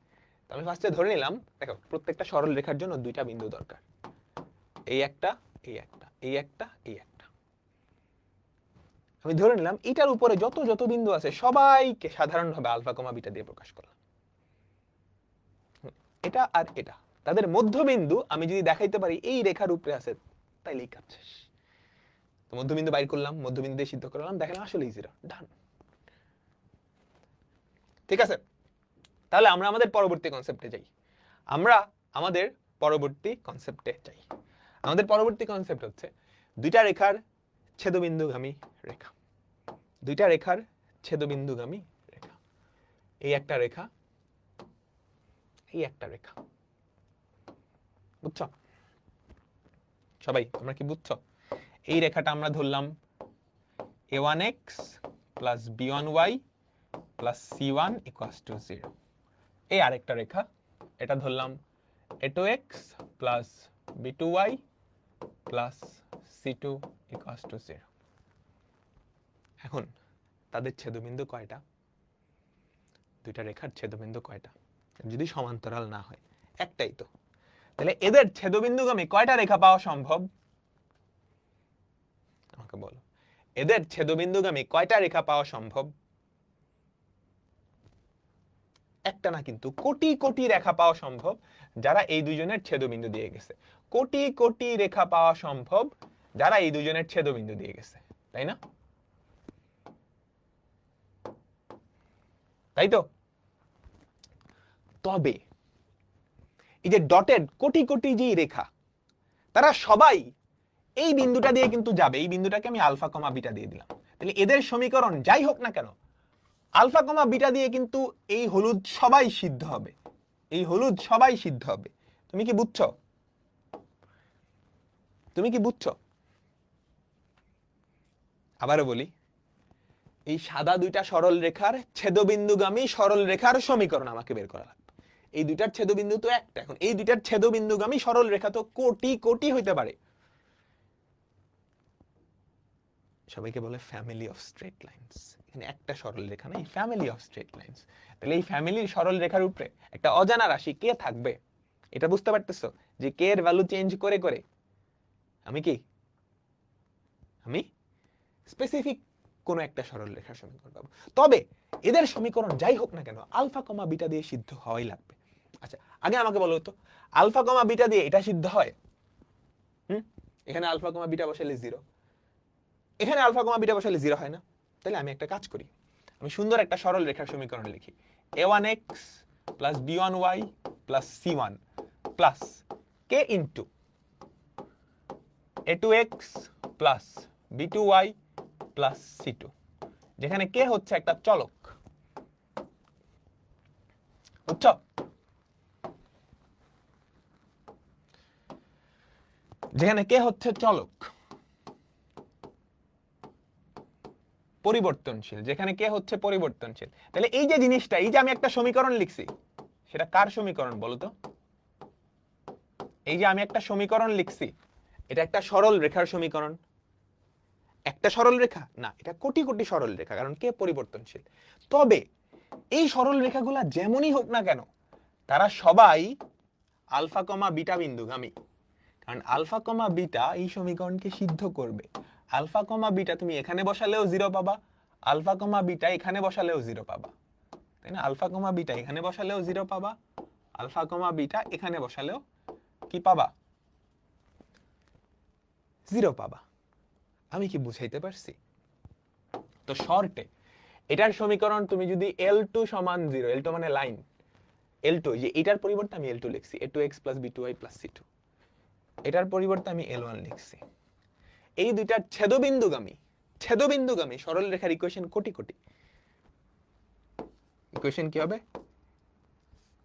তো আমি ফার্স্টে ধরে নিলাম, দেখো প্রত্যেকটা সরল রেখার জন্য দুইটা বিন্দু দরকার। এই একটা, এই একটা, এই একটা, এই একটা। আমি ধরে নিলাম এটার উপরে যত যত বিন্দু আছে সবাইকে সাধারণভাবে আলফা কমা বিটা দিয়ে প্রকাশ করলাম। এটা আর এটা, তাদের মধ্যবিন্দু আমি যদি দেখাইতে পারি এই রেখার উপরে আছে, তাইলেই কাজ শেষ। তো মধ্যবিন্দু বাইর করলাম, মধ্যবিন্দু দিয়ে সিদ্ধ করলাম, দেখালাম আসলেই 0। ডান। ঠিক আছে, তাহলে আমরা আমাদের পরবর্তী কনসেপ্টে যাই। আমরা আমাদের পরবর্তী কনসেপ্টে যাই। আমাদের পরবর্তী কনসেপ্ট হচ্ছে দুইটা রেখার ছেদবিন্দুগামী রেখা। দুইটা রেখার ছেদবিন্দুগামী রেখা। এই একটা রেখা, এই একটা রেখা। বুঝছো সবাই? তোমরা কি বুঝছো? এই রেখাটা আমরা ধরলাম a1x plus b1y plus c1 equals to 0। এই আরেকটা রেখা, এটা ধরলাম a2x plus b2y plus c2 equals to 0। এখন তাদের ছেদবিন্দু কয়টা? দুইটা রেখার ছেদবিন্দু কয়টা? যদি সমান্তরাল না হয়, একটাই তো। তাহলে এদের ছেদবিন্দুগামী কয়টা রেখা পাওয়া সম্ভব? আমাকে বলো, এদের ছেদবিন্দুগামী কয়টা রেখা পাওয়া সম্ভব? একটা না, কিন্তু কোটি কোটি রেখা পাওয়া সম্ভব যারা এই দুজনের ছেদবিন্দু দিয়ে গেছে। কোটি কোটি রেখা পাওয়া সম্ভব যারা এই দুজনের ছেদবিন্দু দিয়ে গেছে, তাই না? তাই তো? তবে এই যে ডটেড কোটি কোটি যে রেখা, তারা সবাই এই বিন্দুটা দিয়ে কিন্তু যাবে। এই বিন্দুটাকে আমি আলফা কমা বিটা দিয়ে দিলাম। তাহলে এদের সমীকরণ যাই হোক না কেন, আলফা কমা বিটা দিয়ে কিন্তু এই হলুদ সবাই সিদ্ধ হবে। এই হলুদ সবাই সিদ্ধ হবে। তুমি কি বুঝছো? তুমি কি বুঝছো? আবারও বলি, এই সাদা দুইটা সরল রেখার ছেদবিন্দুগামী সরল রেখার সমীকরণ আমাকে বের করা লাগবে। এই দুইটার ছেদবিন্দু তো একটা। এখন এই দুইটার ছেদবিন্দুগামী সরল রেখা তো কোটি কোটি হইতে পারে। সবাইকে বলে ফ্যামিলি অফ স্ট্রেট লাইনস। এখানে একটা সরল রেখা নেই, ফ্যামিলি অফ স্ট্রেট লাইনস। তাহলে এই ফ্যামিলির সরল রেখার উপরে একটা অজানা রাশি কে থাকবে? এটা বুঝতে পারতেছো যে কে এর ভ্যালু চেঞ্জ করে করে আমি কি, আমি স্পেসিফিক কোন একটা সরল রেখার সমীকরণ পাবো। তবে এদের সমীকরণ যাই হোক না কেন আলফা কমা বিটা দিয়ে সিদ্ধ হওয়াই লাগবে। আচ্ছা, আগে আমাকে বলো তো, আলফা কমা বিটা দিয়ে এটা সিদ্ধ হয়? এখানে আলফা কমা বিটা বসালে 0, এখানে আলফা কমা বিটা বসালে 0 হয় না? তাহলে আমি একটা কাজ করি, আমি সুন্দর একটা সরল রেখার সমীকরণ লিখি। a1x plus b1y plus c1 plus k into a2x plus b2y plus c2, যেখানে k হচ্ছে একটা চলক। বুঝছো? যেখানে k হচ্ছে চলক, পরিবর্তনশীল, যেখানে কে হচ্ছে পরিবর্তনশীল। তাহলে এই যে জিনিসটা, এই যে আমি একটা সমীকরণ লিখছি, সেটা কার সমীকরণ বলো তো? এই যে আমি একটা সমীকরণ লিখছি, এটা একটা সরল রেখার সমীকরণ। একটা সরল রেখা না, এটা কোটি কোটি সরল রেখা, কারণ কে পরিবর্তনশীল। তবে এই সরল রেখাগুলা যেমনই হোক না কেন, তারা সবাই আলফা কমা বিটা বিন্দুগামী, কারণ আলফা কমা বিটা এই সমীকরণকে সিদ্ধ করবে। আলফা কমা বিটা তুমি এখানে বসালেও 0 পাবা, আলফা কমা বিটা এখানে বসালেও 0 পাবা, তাই না? আলফা কমা বিটা এখানে বসালেও 0 পাবা, আলফা কমা বিটা এখানে বসালেও কি পাবা? 0 পাবা। আমি কি বুঝাইতে পারছি? তো শর্টে এটার সমীকরণ তুমি যদি L2 সমান 0, L2 মানে লাইন, L2 যে এটার পরিবর্তে আমি L2 লিখছি, A2x + B2y + C2, এটার পরিবর্তে আমি L1 লিখছি। এই দুইটার ছেদবিন্দুগামী সরল রেখার ইকুয়েশন কোটি কোটি। ইকুয়েশন কি হবে?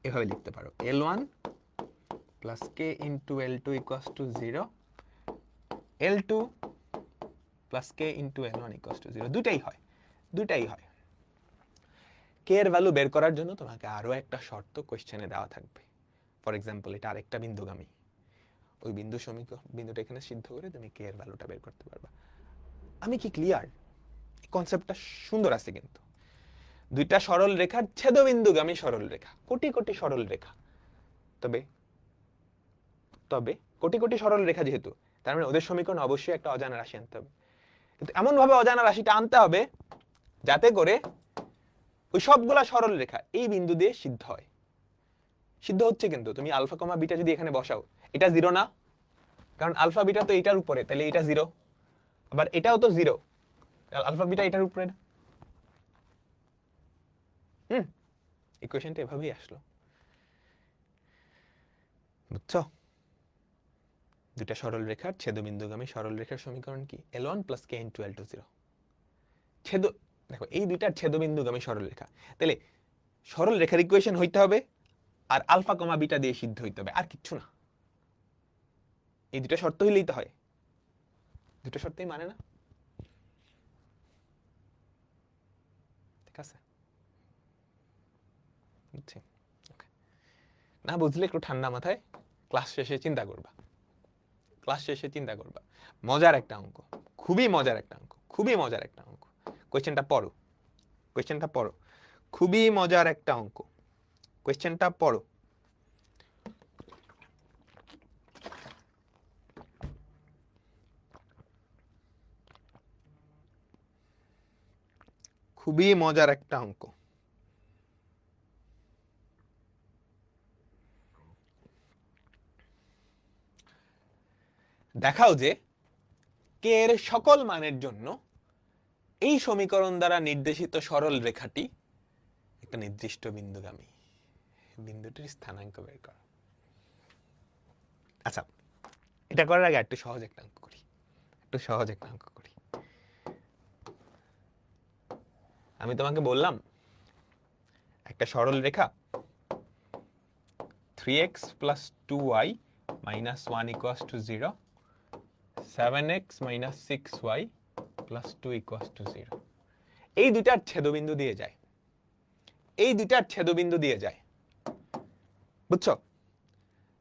এভাবে লিখতে পারো, L1 + k * L2 = 0, L2 + k * L1 = 0। দুটাই হয়। k এর ভ্যালু বের করার জন্য তোমাকে আরো একটা শর্ত কোশ্চেনে দেওয়া থাকবে। ফর এক্সাম্পল, এটা আরেকটা বিন্দুগামী, ওই বিন্দুটা এখানে সিদ্ধ করে তুমি k এর ভ্যালুটা বের করতে পারবা। আমি কি ক্লিয়ার? কনসেপ্টটা সুন্দর আছে কিন্তু। দুইটা সরল রেখার ছেদবিন্দুগামী সরল রেখা, কোটি কোটি সরল রেখা। তবে কোটি কোটি সরল রেখা যেহেতু, তার মানে ওদের সমীকরণ অবশ্যই একটা অজানা রাশি আনতে হবে। কিন্তু এমন ভাবে অজানা রাশিটা আনতে হবে যাতে করে ওই সবগুলা সরল রেখা এই বিন্দু দিয়ে সিদ্ধ হয়। সিদ্ধ হচ্ছে কিন্তু, তুমি আলফা কমা বিটা যদি এখানে বসাও, এটা 0 না, কারণ আলফা বিটা তো এটার উপরে, তাহলে এটা 0। আবার এটাও তো 0, আলফা বিটা এটার উপরে না। ইকুয়েশনটা এভাবেই আসলো, বুঝছো? দুটা সরল রেখার ছেদবিন্দুগামী সরল রেখার সমীকরণ কি? L1 + k * L2 0। দেখো এই দুইটার ছেদবিন্দুগামী সরল রেখা, তাহলে সরল রেখার ইকুয়েশন হইতে হবে আর আলফা কমা বিটা দিয়ে সিদ্ধ হইতে হবে, আর কিচ্ছু না। এই দুটা শর্ত হইলেই তো হয়, দুটো শর্তই মানে না, ঠিক আছে? বুঝছি? না বুঝলে একটু ঠান্ডা মাথায় ক্লাস শেষে চিন্তা করবা, মজার একটা অঙ্ক, খুবই মজার একটা অঙ্ক, কোয়েশ্চেনটা পড়ো, খুবই মজার একটা অঙ্ক, কোয়েশ্চেনটা পড়ো। খুবই মজার একটা অঙ্ক। দেখাও যে k এর সকল মানের জন্য এই সমীকরণ দ্বারা নির্দেশিত সরল রেখাটি একটা নির্দিষ্ট বিন্দুগামী। বিন্দুটির স্থানাঙ্ক বের করো। আচ্ছা, এটা করার আগে একটু সহজ একটা অঙ্ক করি, আমি তোমাকে বললাম একটা সরল রেখা 3x + 2y - 1 = 0, 7x - 6y + 2 = 0, এই দুইটার ছেদবিন্দু দিয়ে যায়, বুঝছো?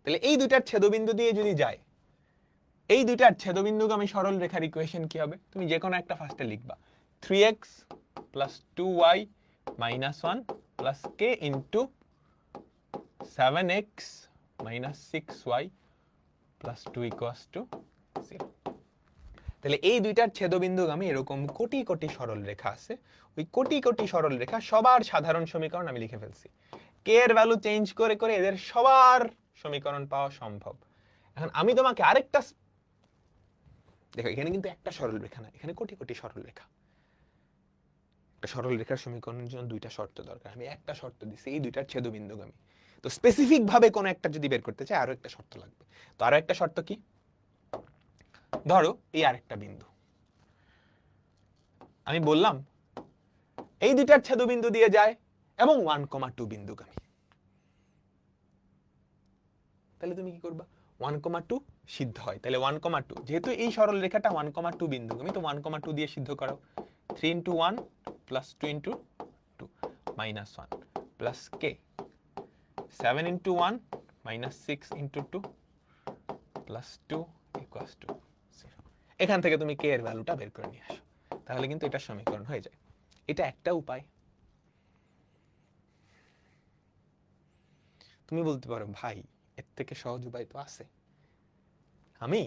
তাহলে এই দুইটার ছেদবিন্দু দিয়ে যদি যায়, এই দুইটার ছেদবিন্দুগামী সরল রেখার ইকুয়েশন কি হবে? তুমি যে কোনো একটা ফার্স্টে লিখবা, 3x + 2y - 1 + k * 7x - 6y + 2 = 0। তাহলে এই দুইটার ছেদবিন্দুগামী এরকম কোটি কোটি সরল রেখা আছে। ওই কোটি কোটি সরল রেখা সবার সাধারণ সমীকরণ আমি লিখে ফেলছি। k এর ভ্যালু চেঞ্জ করে করে এদের সবার সমীকরণ পাওয়া সম্ভব। এখন আমি তোমাকে আরেকটা, দেখো এখানে কিন্তু একটা সরল রেখা না, এখানে কোটি কোটি সরল রেখা। একটা সরল রেখার সমীকরণের জন্য দুইটা শর্ত দরকার, আমি একটা শর্ত দিছি, এই দুইটার ছেদবিন্দুগামী। তো স্পেসিফিক ভাবে কোন একটা যদি বের করতে চাই, আরো একটা শর্ত লাগবে। তো আরো একটা শর্ত কি? ধরো এই আরেকটা বিন্দু, আমি বললাম এই দুইটার ছেদবিন্দু দিয়ে যায় এবং 1,2 বিন্দুগামী। তাহলে তুমি কি করবা? 1,2 সিদ্ধ হয়, তাহলে 1,2 যেহেতু এই সরল রেখাটা 1,2 বিন্দুগামী, তো 1,2 দিয়ে সিদ্ধ করো। 3 × 1 + 2 × 2 - 1 + k, 7 × 1 - 6 × 2 + 2 = 0। এখান থেকে তুমি কে এর ভ্যালুটা বের করে নিয়ে আসো, তাহলে কিন্তু এটা সমীকরণ হয়ে যায়। এটা একটা উপায়। তুমি বলতে পারো ভাই এর থেকে সহজ উপায় তো আছে, আমি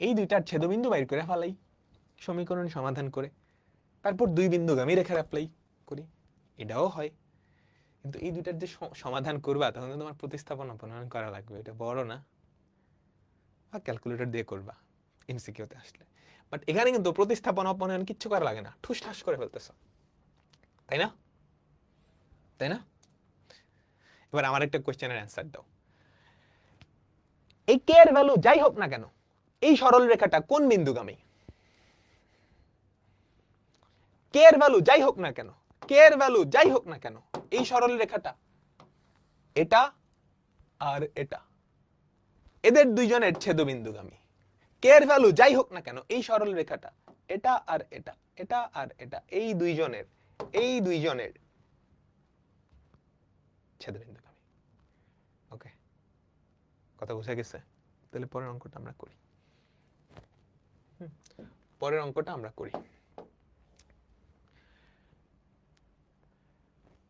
এই দুইটার ছেদবিন্দু বাইর করে ফেলাই সমীকরণ সমাধান করে, তারপর দুই বিন্দুগামী রেখার অ্যাপ্লাই করি, এটাও হয়। কিন্তু এই দুইটার যে সমাধান করবা তখন তোমার প্রতিস্থাপন অপনয়ন করা লাগবে, এটা বড় না, বা ক্যালকুলেটর দিয়ে করবা এমসিকিউতে আসলে। বাট এখানে কিন্তু প্রতিস্থাপন অপনয়ন কিচ্ছু করা লাগে না, ঠুস ঠাস করে ফেলতেছ, তাই না? তাই না? এবার আমার একটা কোশ্চেনের অ্যান্সার দাও। এই কে এর ভ্যালু যাই হোক না কেন, এই সরল রেখাটা কোন বিন্দুগামী? কে এর ভ্যালু যাই হোক না কেন, কে এর ভ্যালু যাই হোক না কেন, এই সরল রেখাটা, এটা আর এটা, এদের দুইজনের ছেদবিন্দুগামী। কে এর ভ্যালু যাই হোক না কেন, এই সরল রেখাটা, এটা আর এটা, এটা আর এটা, এই দুইজনের ছেদবিন্দুগামী। ওকে, কথা বুঝা গেছে? তাহলে পরের অঙ্কটা আমরা করি। পরের অঙ্কটা আমরা করি।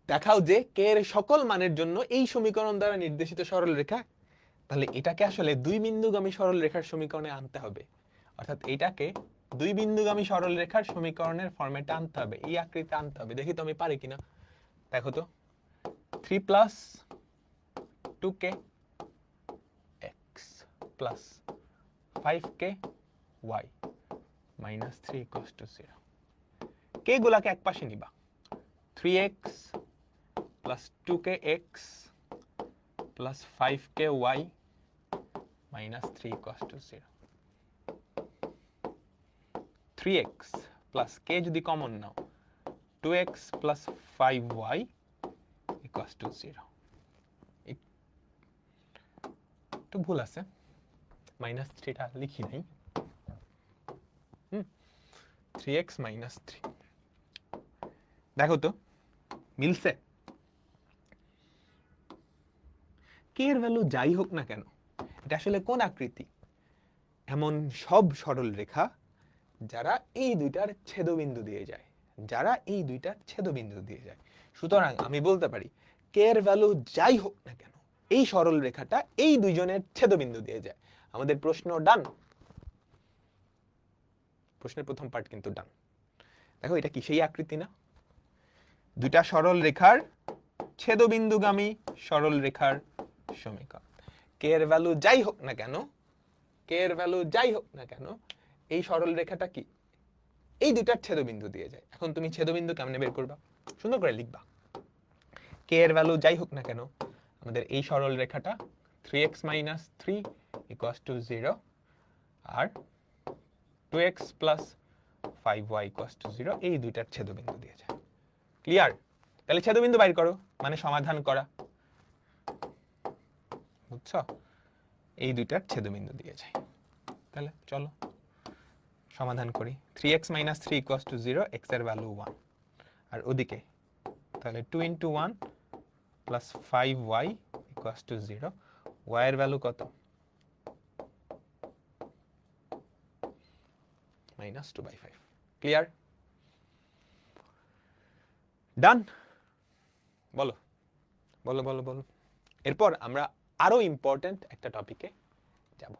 দেখাও যে কে এর সকল মানের জন্য এই সমীকরণ দ্বারা নির্দেশিত সরল রেখা, তাহলে এটাকে আসলে দুই বিন্দুগামী সরল রেখার সমীকরণে আনতে হবে, অর্থাৎ এটাকে দুই বিন্দুগামী সরল রেখার সমীকরণের ফরম্যাটে আনতে হবে, এই আকৃতিতে আনতে হবে। দেখি তো আমি পারি কিনা, দেখো তো। 3 plus 2k x plus 5k y minus 3 equals to 0। কে গুলাকে এক পাশে নিবা, 3x plus 2k x plus 5k y minus 3 equals to 0। 3x plus k যদি common now, 2x plus 5y equals to 0। একটু ভুল আছে, মাইনাস 3টা লিখি নাই। 3x মাইনাস 3, দেখো তো মিলছে? কে এর ভ্যালু যাই হোক না কেন, এটা আসলে কোন আকৃতি? এমন সব সরল রেখা যারা এই দুইটার ছেদবিন্দু দিয়ে যায়, যারা এই দুইটার ছেদবিন্দু দিয়ে যায়। সুতরাং আমি বলতে পারি কে এর ভ্যালু যাই হোক না কেন, এই সরল রেখাটা এই দুইজনের ছেদবিন্দু দিয়ে যায়। আমাদের প্রশ্ন ডান, প্রশ্নের প্রথম পার্ট কিন্তু ডান। দেখো এটা কি সেই আকৃতি না? দুইটা সরল রেখার ছেদবিন্দুগামী সরল রেখার সমীকরণ। কে এর ভ্যালু যাই হোক না কেন, কে এর ভ্যালু যাই হোক না কেন, এই সরল রেখাটা কি এই দুইটার ছেদবিন্দু দিয়ে যায়। এখন তুমি ছেদবিন্দু কেমনে বের করবা? সুন্দর করে লিখবা, কে এর ভ্যালু যাই হোক না কেন, আমাদের এই সরল রেখাটা 3x মাইনাস 3 ইকুয়ালস টু 0 আর 2x plus 5y equals to 0, এই দুইটার ছেদবিন্দু দিয়ে যায়। ক্লিয়ার? তাহলে ছেদবিন্দু বাইর করো, মানে সমাধান করা, বুঝছো? এই দুইটার ছেদবিন্দু দিয়ে যায়। তাহলে চলো সমাধান করি। 3x minus 3 equals to 0, x এর ভ্যালু 1, আর ওদিকে তাহলে 2 into 1 plus 5y equals to 0, y এর ভ্যালু কত? মাইনাস 2/5। ক্লিয়ার? ডান? বলো বলো বলো বলো। এরপর আমরা আরো ইম্পর্টেন্ট একটা টপিকে যাব।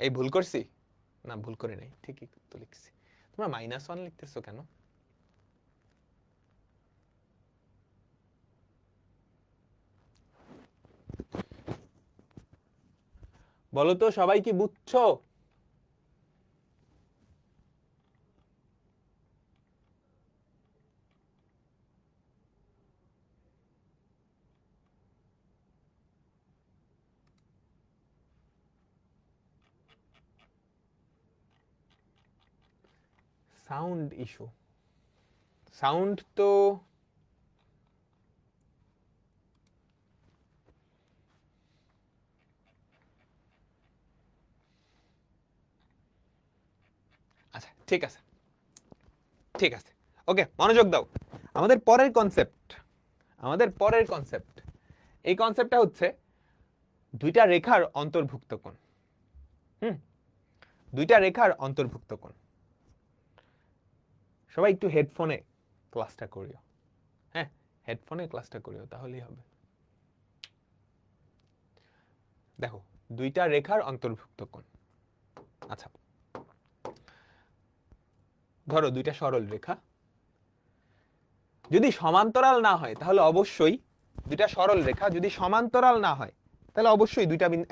এই ভুল করছি না? ভুল করে নাই, ঠিকই তো লিখছি। তোমরা -1 লিখতেছো কেন? বলো তো সবাই কি বুঝছো? সাউন্ড ইস্যু, সাউন্ড তো আচ্ছা ঠিক আছে, ঠিক আছে, ওকে মনোযোগ দাও। আমাদের পরের কনসেপ্ট এই কনসেপ্টটা হচ্ছে দুইটা রেখার অন্তর্ভুক্ত কোণ। দুইটা রেখার অন্তর্ভুক্ত কোণ। সবাই একটু হেডফোনে ক্লাসটা করিও, হ্যাঁ হেডফোনে ক্লাসটা করিও, তাহলেই হবে। দেখো দুইটা রেখার অন্তর্ভুক্ত কোণ। আচ্ছা ধরো দুইটা সরল রেখা যদি সমান্তরাল না হয় তাহলে অবশ্যই, দুইটা সরল রেখা যদি সমান্তরাল না হয় তাহলে অবশ্যই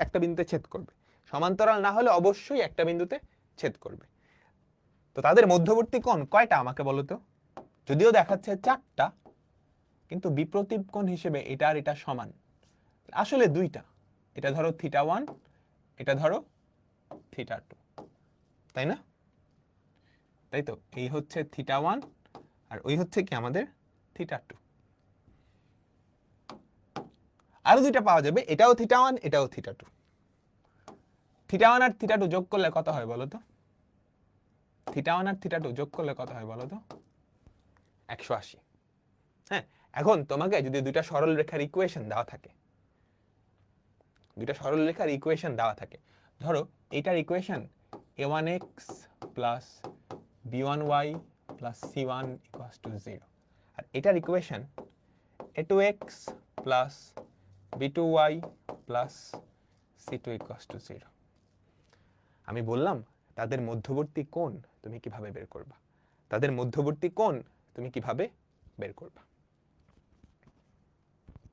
একটা বিন্দুতে ছেদ করবে। সমান্তরাল না হলে অবশ্যই একটা বিন্দুতে ছেদ করবে। তো তাদের মধ্যবর্তী কোণ কয়টা আমাকে বলো তো? যদিও দেখাচ্ছে 4টা, কিন্তু বিপ্রতীপ কোণ হিসেবে এটা আর এটা সমান, আসলে 2টা। এটা ধরো θ1, এটা ধরো θ2, তাই না? তাই তো, এই হচ্ছে θ1 আর ওই হচ্ছে কি আমাদের θ2। আরো 2টা পাওয়া যাবে, এটাও θ1 এটাও θ2। θ1 আর θ2 যোগ করলে কত হয় বলো তো? θ1 আর θ2 যোগ করলে কত হয় বলো তো? 180। হ্যাঁ, এখন তোমাকে যদি দুইটা সরল রেখার ইকুয়েশন দেওয়া থাকে, ধরো এইটার equation a1x plus b1y plus c1 equals to 0, আর এটার equation a2x plus b2y plus c2 equals to 0। আমি বললাম তাদের মধ্যবর্তী কোণ তুমি কিভাবে বের করবা?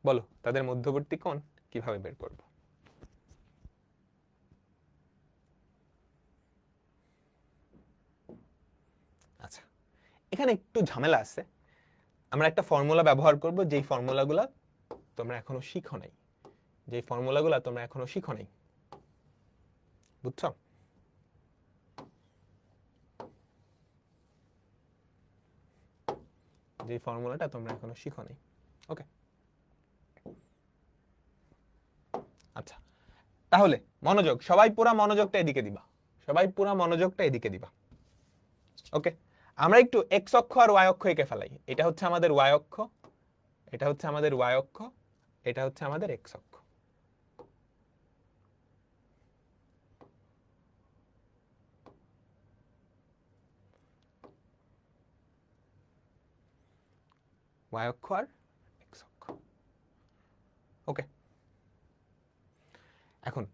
বলো তাদের মধ্যবর্তী কোণ কিভাবে বের করব? আচ্ছা, এখানে একটু ঝামেলা আছে। আমরা একটা ফর্মুলা ব্যবহার করব, যেই ফর্মুলাগুলো তোমরা এখনো শিখো নাই, বুঝছো? যে ফর্মুলাটা তোমরা এখনো শিখো নাই। ওকে, আচ্ছা তাহলে মনোযোগ, সবাই পুরো মনোযোগটা এদিকে দিবা। ওকে, আমরা একটু এক্স অক্ষ আর ওয়াই অক্ষ এঁকে ফেলাই। এটা হচ্ছে আমাদের ওয়াই অক্ষ, এটা হচ্ছে আমাদের ওয়াই অক্ষ, এটা হচ্ছে আমাদের এক্স অক্ষ। ওয়াই অক্ষ আর এক্স অক্ষ। ওকে, এখন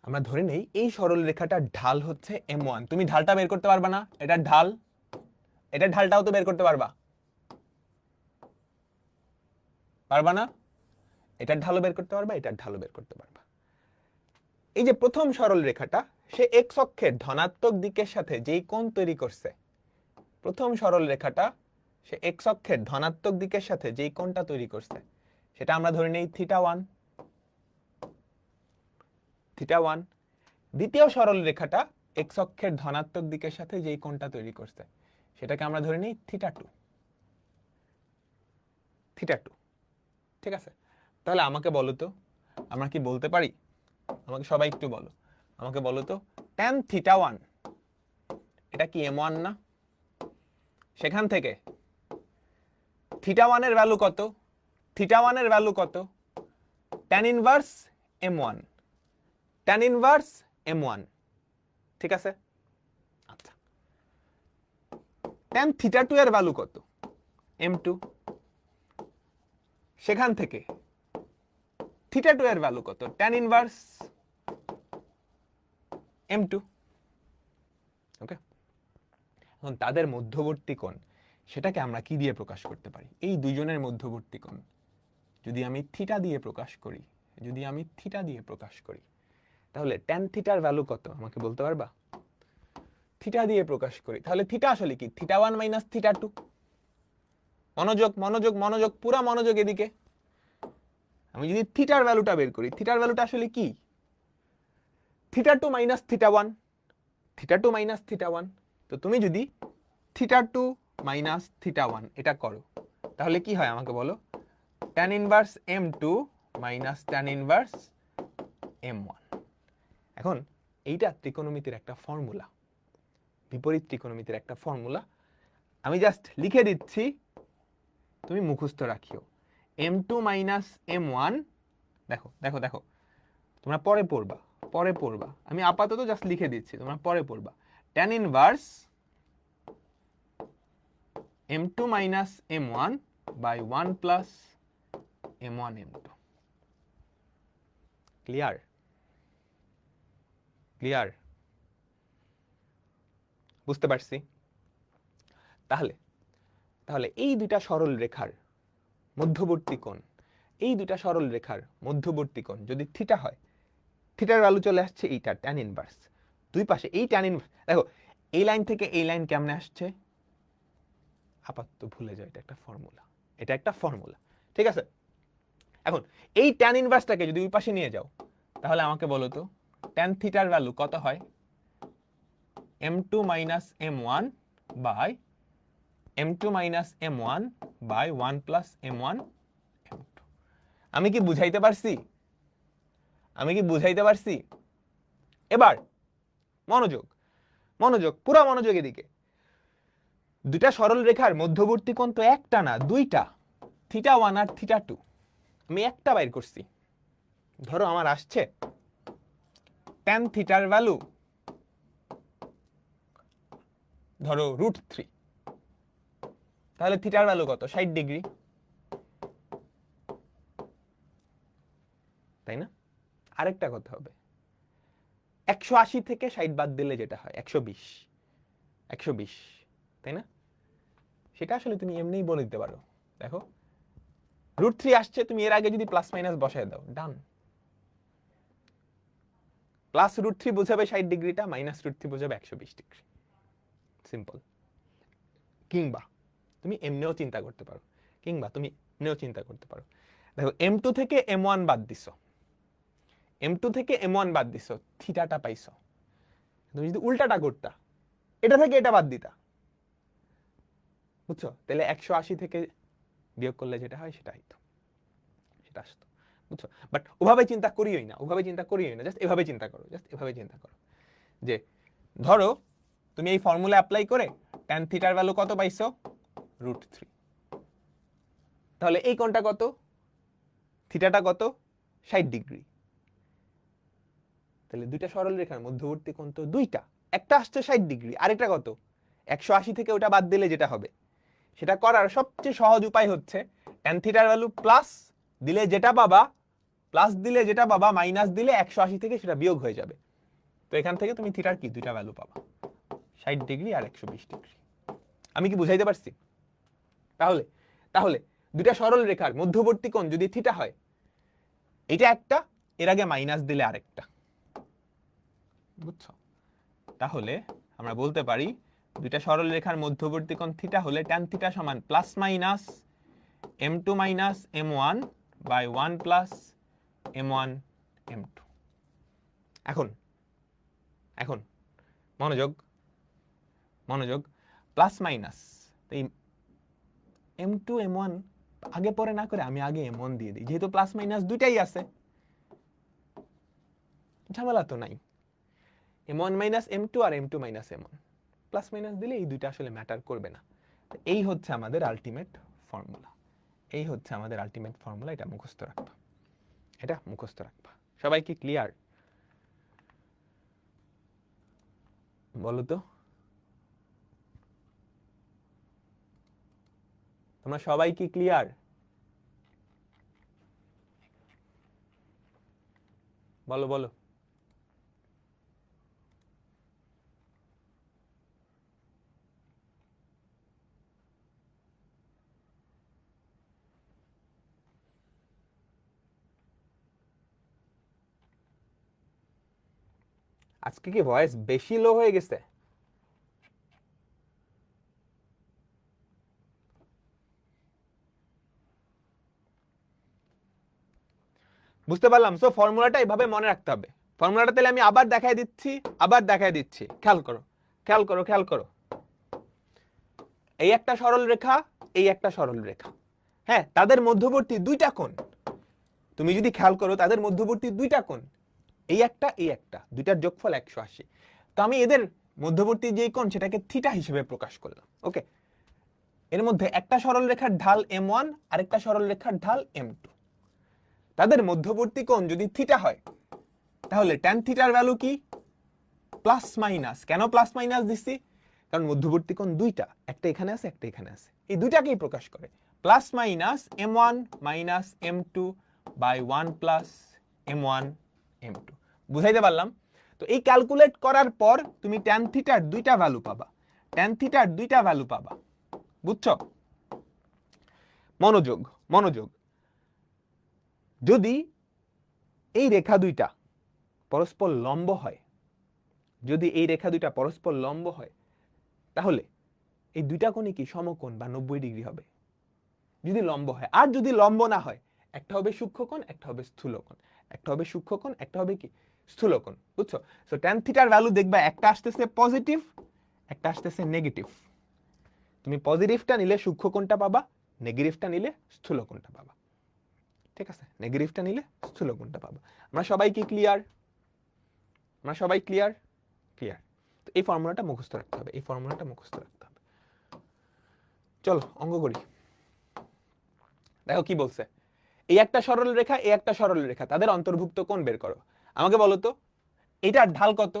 আমরা ধরে নেই এই সরল রেখাটার ঢাল হচ্ছে m1। তুমি ঢালটা বের করতে পারবা না? এটার ঢালটাও তো বের করতে পারবা না? এটার ঢালও বের করতে পারবা, এটার ঢালও বের করতে পারবা। এই যে প্রথম সরল রেখাটা, সে এক্স অক্ষের ধনাত্মক দিকের সাথে যেই কোণ তৈরি করছে, প্রথম সরল রেখাটা সে এক্স অক্ষের ধনাত্মক দিকের সাথে যেই কোণটা তৈরি করছে, সেটা আমরা ধরে নেই θ1। দ্বিতীয় সরল রেখাটা এক্স অক্ষের ধনাত্মক দিকের সাথে যেই কোণটা তৈরি করছে, সেটাকে আমরা ধরে নেই θ2। ঠিক আছে? তাহলে আমাকে বলো তো, আমরা কি বলতে পারি? আমাকে সবাই একটু বলো, আমাকে বলো তো tan θ1 এটা কি m1 না? সেখান থেকে θ1 এর ভ্যালু কত? tan ইনভার্স m1, ঠিক আছে? আচ্ছা, tan θ2 এর ভ্যালু কত? m2। সেখান থেকে θ2 এর ভ্যালু কত? tan inverse m2। ওকে, এখন তাদের মধ্যবর্তী কোণ, সেটাকে আমরা কি দিয়ে প্রকাশ করতে পারি? এই দুইজনের মধ্যবর্তী কোণ যদি আমি থিটা দিয়ে প্রকাশ করি, তাহলে tan থিটার ভ্যালু কত আমাকে বলতে পারবা? থিটা দিয়ে প্রকাশ করি, তাহলে থিটা আসলে কি? θ1 মাইনাস θ2। মনোযোগ, পুরা মনোযোগ এদিকে। আমি যদি থিটার ভ্যালুটা বের করি, থিটার ভ্যালুটা আসলে কি? θ2 মাইনাস θ1। তো তুমি যদি θ2 মাইনাস θ1 এটা করো, তাহলে কি হয় আমাকে বলো? tan inverse m2 minus tan inverse m1। এখন এইটা ত্রিকোণমিতির একটা ফর্মুলা, বিপরীত ত্রিকোণমিতির একটা ফর্মুলা। আমি জাস্ট লিখে দিচ্ছি, তুমি মুখস্থ রাখিও। m2 মাইনাস m1, দেখো দেখো দেখো, তোমরা পরে পড়বা, আমি আপাতত জাস্ট লিখে দিচ্ছি, তোমরা পরে পড়বা। tan inverse m2 minus m1 by 1 plus m1 m2। Clear? Clear? বুঝতে পারছি? তাহলে তাহলে এই দুইটা সরল রেখার মধ্যবর্তী কোণ, এই দুইটা সরল রেখার মধ্যবর্তী কোণ যদি থিটা হয়, থিটার ভ্যালু চলে আসছে এইটা tan ইনভার্স। দুই পাশে এই tan ইনভার্স, দেখো এই লাইন থেকে এই লাইন কেমনে আসছে, আপাতত ভুলে যাও, এটা একটা ফর্মুলা, এটা একটা ফর্মুলা, ঠিক আছে? এখন এই tan ইনভার্সটাকে যদি ওই পাশে নিয়ে যাও, তাহলে আমাকে বলো তো tan থিটার ভ্যালু কত হয়? m2 minus m1 by m2 minus m1 by 1 plus m1 m2। আমি কি বুঝাইতে পারছি? আমি কি বুঝাইতে পারছি? এবার মনোযোগ, মনোযোগ, পুরো মনোযোগ এদিকে। দুইটা সরল রেখার মধ্যবর্তী কোণ তো একটা না, দুইটা, থিটা 1 আর থিটা 2। আমি একটা বাইর করছি। ধরো আমার আসছে tan থিটার ভ্যালু ধরো √3, তাহলে থিটার ভ্যালু কত? 60 ডিগ্রি, তাই না? আরেকটা কথা হবে, 180 থেকে 60 বাদ দিলে যেটা হয় 120, 120, তাই না? সেটা আসলে তুমি এমনিই বলে দিতে পারো। দেখো √3 আসছে, তুমি এর আগে যদি প্লাস মাইনাস বসায় দাও, ডান। প্লাস √3 বোঝাবে 60 ডিগ্রিটা, মাইনাস √3 বোঝাবে 120 ডিগ্রি, সিম্পল। কিংবা তুমি এমনিও চিন্তা করতে পারো, দেখো m2 থেকে m1 বাদ দিছো, m2 থেকে m1 বাদ দিছো, থিটাটা পাইছো। তুমি যদি উল্টাটা করতা, এটা থেকে এটা বাদ দিতা, বুঝছো? তাহলে 180 থেকে বিয়োগ করলে যেটা হয় সেটা হইতো, সেটা আসতো, বুঝছো? বাট ওভাবে চিন্তা করিওই না, জাস্ট এভাবে চিন্তা করো, যে ধরো তুমি এই ফর্মুলা অ্যাপ্লাই করে tan থিটার ভ্যালু কত পাইছো? √3। তাহলে এই কোণটা কত? থিটাটা কত? 60 ডিগ্রি। তাহলে দুইটা সরল রেখার মধ্যবর্তী কোণ তো দুইটা, একটা আসছে 60 ডিগ্রি, আরেকটা কত? 180 থেকে ওটা বাদ দিলে যেটা হবে, সেটা করার সবচেয়ে সহজ উপায় হচ্ছে tan থিটার ভ্যালু প্লাস দিলে যেটা পাবা, মাইনাস দিলে 180 থেকে সেটা বিয়োগ হয়ে যাবে। তো এখান থেকে তুমি থিটার কি দুইটা ভ্যালু পাবা, 60 ডিগ্রি আর 120 ডিগ্রি। আমি কি বুঝাইতে পারছি? তাহলে তাহলে দুইটা সরল রেখার মধ্যবর্তী কোণ যদি থিটা হয়, এটা একটা, এর আগে মাইনাস দিলে আরেকটা, বুঝছো? তাহলে আমরা বলতে পারি দুইটা সরল রেখার মধ্যবর্তী কোণ থিটা হলে tan থিটা সমান plus minus m2 minus m1 by 1 plus m1 m2। এখন এখন মনোযোগ, প্লাস মাইনাস, এই m2 m1 আগে পরে না করে আমি আগে m1 দিয়ে দিই, যেহেতু প্লাস মাইনাস দুইটাই আছে, ঝামেলা তো নাই। m1 মাইনাস m2 আর m2 minus m1, plus minus দিলে এই দুইটা আসলে ম্যাটার করবে না। এই হচ্ছে আমাদের আলটিমেট ফর্মুলা, এটা মুখস্থ রাখবা, সবাই কি ক্লিয়ার? বলো তো, তোমরা সবাই কি ক্লিয়ার? বলো বলো। আজকে কি ভয়েস বেশি লো হয়ে গেছে? বুঝতে পারলাম। সো ফর্মুলাটা এইভাবে মনে রাখতে হবে। ফর্মুলাটা তাহলে আমি আবার দেখাই দিচ্ছি, খেয়াল করো। এই একটা সরল রেখা, এই একটা সরল রেখা, হ্যাঁ, তাদের মধ্যবর্তী দুইটা কোণ, তুমি যদি খেয়াল করো তাদের মধ্যবর্তী দুইটা কোণ, এই একটা, দুইটার যোগফল 180। তো আমি এদের মধ্যবর্তী যে কোণ সেটাকে থিটা হিসেবে প্রকাশ করলাম, ওকে? এর মধ্যে একটা সরলরেখার ঢাল m1 আরেকটা সরলরেখার ঢাল m2, তাদের মধ্যবর্তী কোণ যদি থিটা হয় তাহলে ট্যান থিটার ভ্যালু কি? Plus minus. কেন প্লাস মাইনাস দিচ্ছি? কারণ মধ্যবর্তী কোণ দুইটা, একটা এখানে আছে একটা এখানে আছে, এই দুইটাকেই প্রকাশ করে। Plus minus m1 minus m2 by 1 plus m1 m2। বুঝাইতে পারলাম? তো এই ক্যালকুলেট করার পর তুমি ট্যান থিটার দুইটা ভ্যালু পাবা, ট্যান থিটার দুইটা ভ্যালু পাবা। বুঝছো? মনোযোগ মনোযোগ, যদি এই রেখা দুইটা পরস্পর লম্ব হয়, যদি এই রেখা দুইটা পরস্পর লম্ব হয় তাহলে এই দুইটা কোণই কি সমকোণ বা 90 ডিগ্রি হবে যদি লম্ব হয়। আর যদি লম্ব না হয়, একটা হবে সূক্ষ্মকোণ একটা হবে স্থূলকোণ, একটা হবে সূক্ষ্মকোণ একটা হবে কি স্থূলকোণ। বুঝছো? সো ট্যান থিটার ভ্যালু দেখবা একটা আসতেছে পজিটিভ একটা আসতেছে নেগেটিভ। তুমি পজিটিভটা নিলে সূক্ষ্মকোণটা পাবা, নেগেটিভটা নিলে স্থূলকোণটা পাবা। ঠিক আছে? নেগেটিভটা নিলে স্থূলকোণটা পাবা। আমরা সবাই কি ক্লিয়ার? আমরা সবাই ক্লিয়ার? ক্লিয়ার। তো এই ফর্মুলাটা মুখস্থ রাখতে হবে, এই ফর্মুলাটা মুখস্থ রাখতে হবে। চলো অঙ্ক করি। দেখো কি বলছে, এই একটা সরল রেখা এই একটা সরল রেখা, তাদের অন্তর্ভুক্ত কোণ বের করো। আমাকে বলো তো এটার ঢাল কত?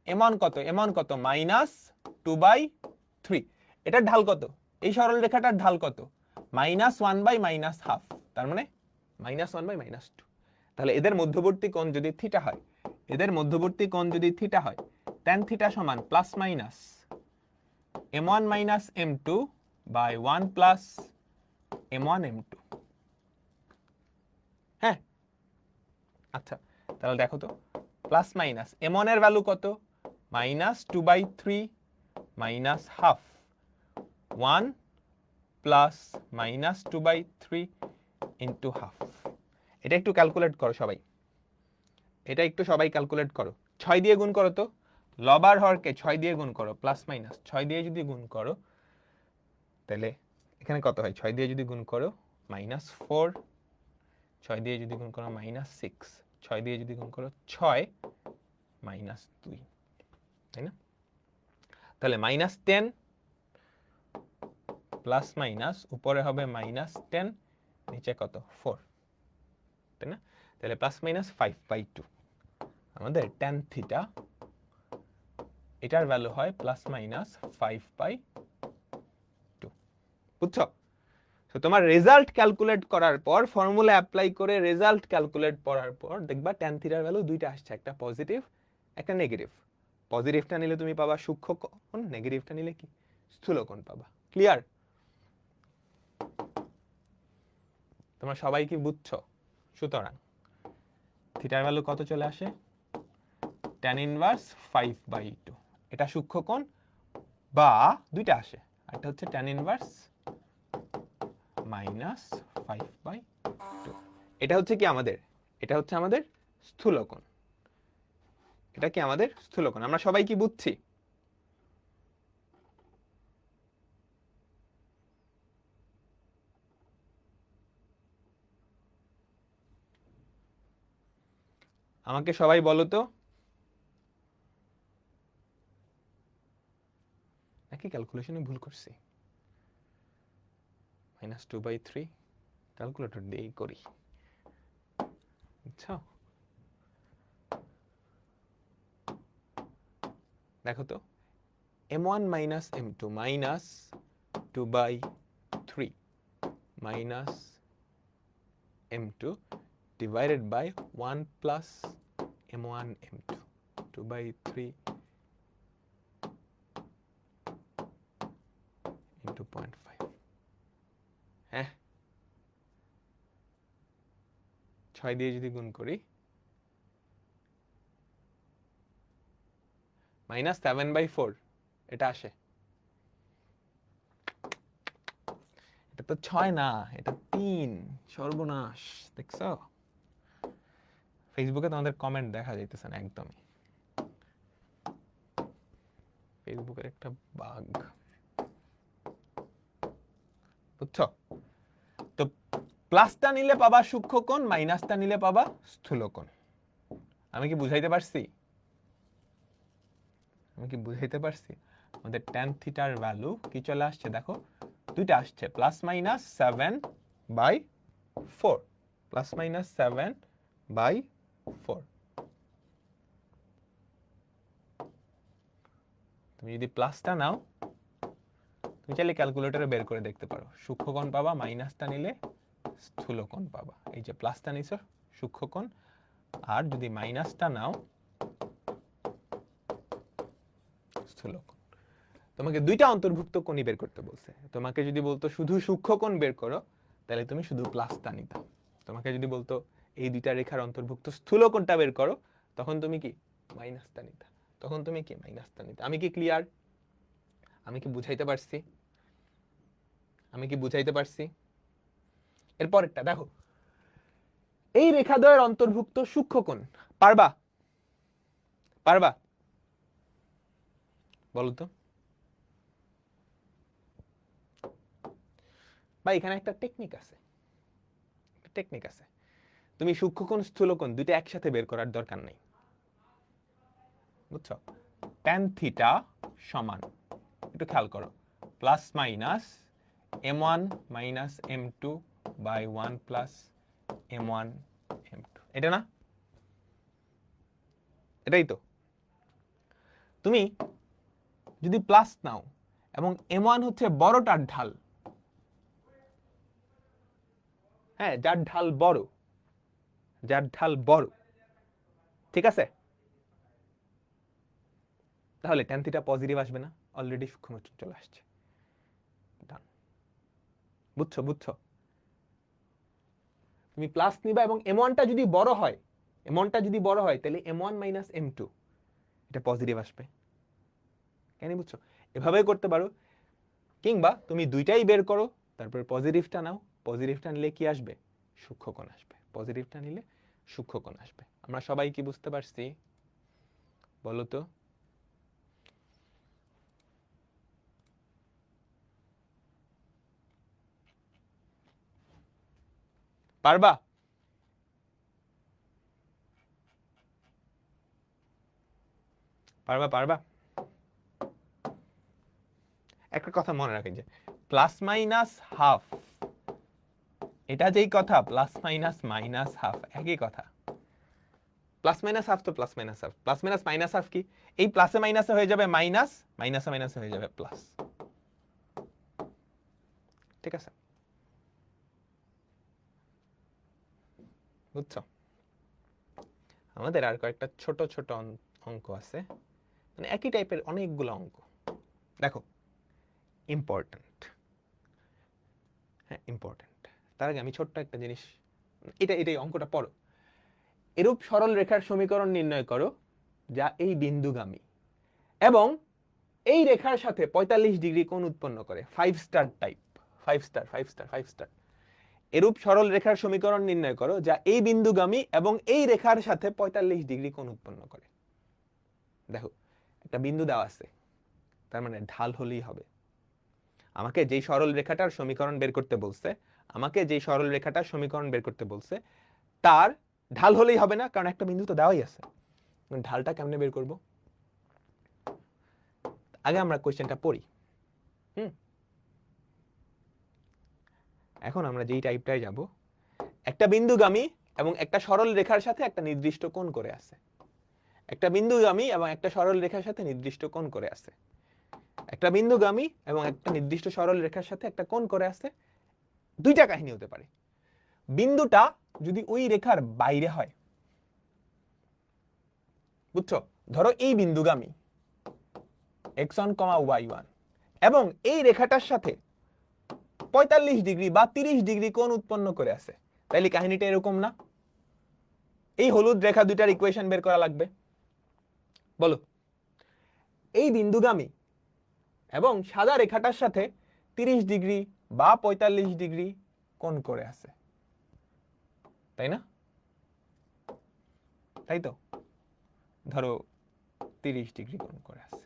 m1 কত? m1 কত? -2/3। এটার ঢাল কত? এই সরল রেখাটার ঢাল কত? -1/-½ তার মানে -1/-2। তাহলে এদের মধ্যবর্তী কোণ যদি থিটা হয়, এদের মধ্যবর্তী কোণ যদি থিটা হয়, tan থিটা সমান plus minus m1 minus m2 by 1 plus m1 m2। হ্যাঁ, আচ্ছা তাহলে দেখো তো প্লাস মাইনাস m1 এর ভ্যালু কত? -2/3 -½ 1 প্লাস -2/3 ইন্টু হাফ। এটা একটু ক্যালকুলেট করো সবাই, এটা একটু সবাই ক্যালকুলেট করো। 6 দিয়ে গুণ করো তো, লবার হরকে 6 দিয়ে গুণ করো, প্লাস মাইনাস 6 দিয়ে যদি গুণ করো তাহলে এখানে কত হয়? 6 দিয়ে যদি গুণ করো -4, 6 দিয়ে যদি গুণ করো -6, 6 দিয়ে যদি গুণ করো 6 -2, তাই না? তাহলে -10 প্লাস মাইনাস উপরে হবে -10, নিচে কত? 4, তাই না? তাহলে প্লাস মাইনাস 5/2। আমাদের tan থিটা এটার ভ্যালু হয় প্লাস মাইনাস 5/2। বুঝছো? তো তোমার রেজাল্ট ক্যালকুলেট করার পর, ফর্মুলা অ্যাপ্লাই করে রেজাল্ট ক্যালকুলেট করার পর দেখবা tan থিটার ভ্যালু দুইটা আসছে, একটা পজিটিভ একটা নেগেটিভ। পজিটিভটা নিলে তুমি পাবা সূক্ষ্মকোণ, নেগেটিভটা নিলে কি স্থূলকোণ পাবা। ক্লিয়ার? তোমরা সবাই কি বুঝছো? সুতরাং থিটার ভ্যালু কত চলে আসে? tan inverse 5/2। এটা সূক্ষ্মকোণ বা দুইটা আসে, একটা হচ্ছে tan ইনভার্স -5/2। এটা হচ্ছে কি আমাদের, এটা হচ্ছে আমাদের স্থূলকোণ, এটা কি আমাদের স্থূলকোণ। আমরা সবাই কি বুঝছি? আমাকে সবাই বলো তো, নাকি ক্যালকুলেশনে ভুল করছি? -2/3 ক্যালকুলেটর দিয়েই করি, বুঝছো? দেখো তো m1 minus m2 -2/3 minus m2 divided by 1 plus m1 m2, 2/3 into 0.5। হ্যাঁ, 6 দিয়ে যদি গুণ করি -7/4 এটা আসে। এটা তো 6 না, এটা 3। সর্বনাশ, দেখছো? ফেসবুকে তোমাদের কমেন্ট দেখা যাইতেছে না একদমই, ফেসবুকের একটা বাগ, বুঝছো? তো প্লাসটা নিলে পাবা সূক্ষ্মকোণ, মাইনাসটা নিলে পাবা স্থূলকোণ। আমি কি বুঝাইতে পারছি? আমি কি বুঝাইতে পারছি? আমাদের tan থিটার ভ্যালু কি চলে আসছে দেখো, দুইটা আসছে প্লাস মাইনাস 7/4 প্লাস মাইনাস 7/4। তুমি যদি প্লাসটা নাও তুমি চাইলে ক্যালকুলেটরে বের করে দেখতে পারো, সূক্ষ্মকোণ পাবা, মাইনাসটা নিলে স্থূলকোণ পাবা। এই যে প্লাসটা নিছো সূক্ষ্মকোণ, আর যদি মাইনাসটা নাও স্থূলকোণ। তোমাকে দুইটা অন্তর্ভুক্ত কোণই বের করতে বলছে। তোমাকে যদি বলতো শুধু সূক্ষ্মকোণ বের করো তাহলে তুমি শুধু প্লাসটা নিতা। তোমাকে যদি বলতো এই দুইটা রেখার অন্তর্ভুক্ত স্থূলকোণটা বের করো, তখন তুমি কি মাইনাসটা নিতা, তখন তুমি কি মাইনাসটা নিতা। আমি কি ক্লিয়ার? আমি কি বুঝাইতে পারছি? আমি কি বুঝাইতে পারছি? এরপরেরটা দেখো, এই রেখাদ্বয়ের অন্তর্ভুক্ত সূক্ষ্মকোণ পারবা? পারবা? বলো তো ভাই, এখানে একটা টেকনিক আছে, টেকনিক আছে। তুমি সূক্ষ্মকোণ স্থূলকোণ দুইটা একসাথে বের করার দরকার নেই, বুঝছো? tan থিটা সমান, একটু খেয়াল করো, plus minus m1 minus m2 by 1 plus m1 m2, এটা না? এটাই তো। তুমি যদি প্লাস নাও এবং m1 হচ্ছে বড়টার ঢাল, হ্যাঁ, যার ঢাল বড়, যার ঢাল বড়, ঠিক আছে, তাহলে tan থিটা পজিটিভ আসবে না? অলরেডি সূক্ষ্মকোণ চলে আসছে। বুঝছো? বুঝছো? তুমি প্লাস নিবা এবং m1টা যদি বড় হয়, m1টা যদি বড় হয় তাহলে m1 মাইনাস m2 এটা পজিটিভ আসবে। কেন? বুঝছো? এভাবেই করতে পারো, কিংবা তুমি দুইটাই বের করো, তারপর পজিটিভটা নাও, পজিটিভটা নিলে কি আসবে? সূক্ষ্মকোণ আসবে। পজিটিভটা নিলে সূক্ষ্মকোণ আসবে। আমরা সবাই কি বুঝতে পারছি বলো তো? পারবা? পারবা? পারবা? একটা কথা মনে রাখেন যে প্লাস মাইনাস হাফ, এটা যেই কথা, প্লাস মাইনাস মাইনাস হাফ একই কথা। প্লাস মাইনাস হাফ তো plus minus half, plus minus minus half কি? এই প্লাসে মাইনাসে হয়ে যাবে মাইনাস, মাইনাসে মাইনাসে হয়ে যাবে প্লাস, ঠিক আছে? বুঝছো? আমাদের আর কয়েকটা ছোট ছোট অঙ্ক আছে, মানে একই টাইপের অনেকগুলো অঙ্ক। দেখো, ইম্পর্টেন্ট, হ্যাঁ ইম্পর্টেন্ট। তার আগে আমি ছোট্ট একটা জিনিস, এটাই অঙ্কটা পড়ো। এরূপ সরল রেখার সমীকরণ নির্ণয় করো যা এই বিন্দুগামী এবং এই রেখার সাথে 45 ডিগ্রি কোণ উৎপন্ন করে। 5 star type, 5 star 5 star 5 star. এরূপ সরল রেখার সমীকরণ নির্ণয় করো যা এই বিন্দুগামী এবং এই রেখার সাথে 45 ডিগ্রি কোণ উৎপন্ন করে। দেখো, একটা বিন্দু দেওয়া আছে, তার মানে ঢাল হলেই হবে। আমাকে যেই সরল রেখাটার সমীকরণ বের করতে বলছে, আমাকে যেই সরল রেখাটার সমীকরণ বের করতে বলছে তার ঢাল হলেই হবে না, কারণ একটা বিন্দু তো দেওয়াই আছে। ঢালটা কেমনে বের করব? আগে আমরা কোশ্চেনটা পড়ি। এখন আমরা যেই টাইপটায় যাব, একটা বিন্দুগামী এবং একটা সরল রেখার সাথে একটা নির্দিষ্ট কোণ করে আছে। একটা বিন্দুগামী এবং একটা সরল রেখার সাথে নির্দিষ্ট কোণ করে আছে। একটা বিন্দুগামী এবং একটা নির্দিষ্ট সরল রেখার সাথে একটা কোণ করে আছে। দুইটা কাহিনী হতে পারে। বিন্দুটা যদি ওই রেখার বাইরে হয়, বুঝছো? ধরো এই বিন্দুগামী x1, y1 এবং এই রেখাটার সাথে 45 ডিগ্রি বা 30 ডিগ্রি কোণ উৎপন্ন করে আছে, তাইলে কাহিনীটা এরকম না? এই হলুদ রেখা দুইটার ইকুয়েশন বের করা লাগবে। বলো, এই বিন্দুগামী এবং সাদা রেখাটার সাথে 30 ডিগ্রি বা 45 ডিগ্রি কোণ করে আছে, তাই না? তাই তো? ধরো 30 ডিগ্রি কোণ করে আছে,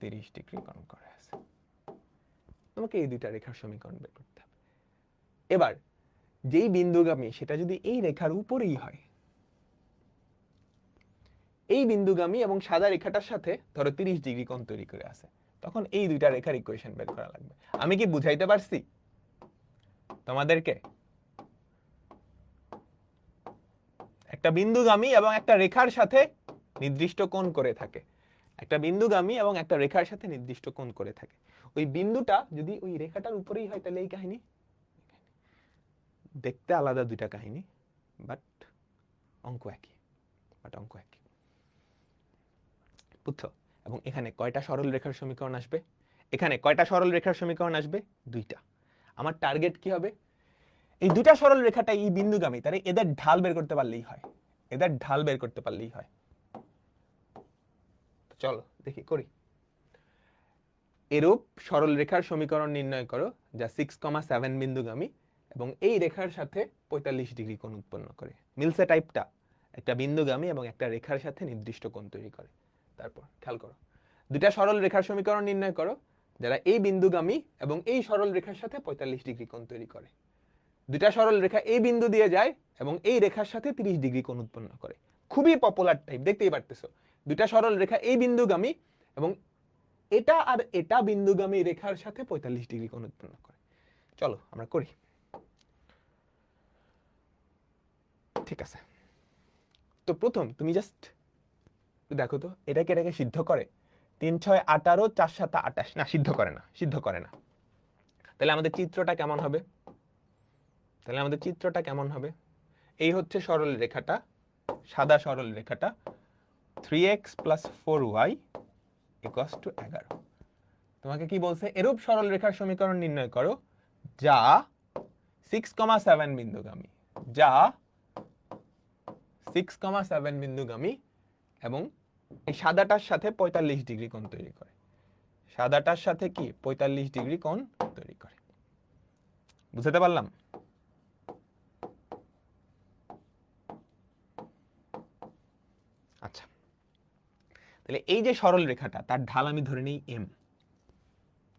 30 ডিগ্রি কোণ করে আছে। তোমাকে এই দুইটা রেখার সমীকরণ বের করতে হবে। এবার যেই বিন্দুগামী সেটা যদি এই রেখার উপরেই হয়, এই বিন্দুগামী এবং সাদা রেখাটার সাথে ধরো 30 ডিগ্রি কোণ তৈরি করে আছে, তখন এই দুইটা রেখার ইকুয়েশন বের করা লাগবে। আমি কি বুঝাইতে পারছি তোমাদেরকে? একটা বিন্দুগামী এবং একটা রেখার সাথে নির্দিষ্ট কোণ করে থাকে, একটা বিন্দুগামী এবং একটা রেখার সাথে নির্দিষ্ট কোণ করে থাকে। ওই বিন্দুটা যদি ওই রেখাটার উপরেই হয় তাহলে এই কাহিনী। দেখতে আলাদা দুইটা কাহিনী, বাট অঙ্ক একই, বুঝছো? এবং এখানে কয়টা সরল রেখার সমীকরণ আসবে? এখানে কয়টা সরল রেখার সমীকরণ আসবে? দুইটা। আমার টার্গেট কি হবে? এই দুইটা সরল রেখাটা এই বিন্দুগামী, তাহলে এদের ঢাল বের করতে পারলেই হয়, এদের ঢাল বের করতে পারলেই হয়। চলো দেখি করি। এরূপ সরল রেখার সমীকরণ নির্ণয় করো যা 6,7 বিন্দুগামী এবং এই রেখার সাথে 45 ডিগ্রি কোণ উৎপন্ন করে। মিলসে টাইপটা? একটা বিন্দুগামী এবং একটা রেখার সাথে নির্দিষ্ট কোণ তৈরি করে। তারপর খেয়াল করো, দুইটা সরল রেখার সমীকরণ নির্ণয় করো যারা এই বিন্দুগামী এবং এই সরল রেখার সাথে 45 ডিগ্রি কোণ তৈরি করে। দুইটা সরল রেখা এই বিন্দু দিয়ে যায় এবং এই রেখার সাথে 30 ডিগ্রি কোণ উৎপন্ন করে। খুবই পপুলার টাইপ, দেখতেই পারতেছো। দুইটা সরল রেখা এই বিন্দুগামী এবং এটা আর এটা বিন্দুগামী রেখার সাথে 45 ডিগ্রি কোণ উৎপন্ন করে। চলো আমরা করি। ঠিক আছে, তো প্রথম তুমি জাস্ট দেখো তো এটাকে সিদ্ধ করে? 3 6 18, 4 7 28, না সিদ্ধ করে না, সিদ্ধ করে না। তাহলে আমাদের চিত্রটা কেমন হবে? এই হচ্ছে সরল রেখাটা, সাদা সরল রেখাটা, 3x + 4y = 11। তোমাকে কি বলছে? এরূপ সরল রেখার সমীকরণ নির্ণয় করো যা 6,7 বিন্দুগামী, যা 6,7 বিন্দুগামী এবং এই সাদাটার সাথে 45 ডিগ্রি কোণ তৈরি করে। সাদাটার সাথে কি 45 ডিগ্রি কোণ তৈরি করে। বুঝতে পারলাম? আচ্ছা, তাহলে এই যে সরল রেখাটা, তার ঢাল আমি ধরে নিই m।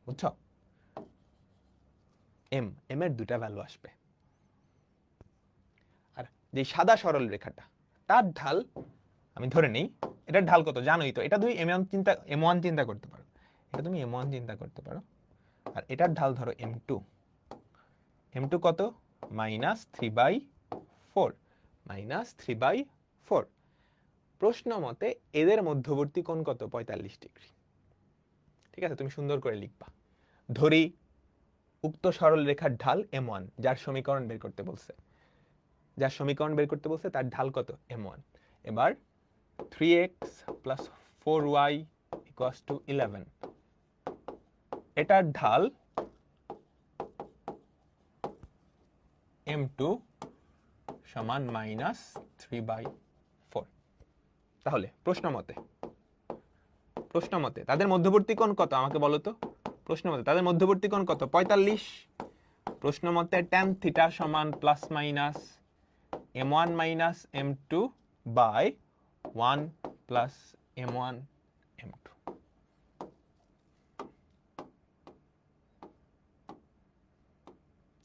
বুঝছো? m এর দুটা ভ্যালু আসবে। আর যে সাদা সরল রেখাটা, তার ঢাল আমি ধরে নেই, এটার ঢাল কত জানোই তো। এটা তুমি m1 চিন্তা করতে পারো, এটা তুমি m1 চিন্তা করতে পারো। আর এটার ঢাল ধরো m2। m2 কত? -3/4, -3/4। প্রশ্ন মতে এদের মধ্যবর্তী কোণ কত? 45 ডিগ্রি। ঠিক আছে, তুমি সুন্দর করে লিখবা। ধরি উক্ত সরল রেখার ঢাল m1, যার সমীকরণ বের করতে বলছে, তার ঢাল কত? m1। এবার 3x + 4y = 11, এটার ঢাল m2 = -3/4। তাহলে প্রশ্ন মতে তাদের মধ্যবর্তী কোণ কত আমাকে বলো তো? প্রশ্ন মতে তাদের মধ্যবর্তী কোণ কত? 45। প্রশ্ন মতে tan θ = ± m1 - m2 / 1 + m1 m2।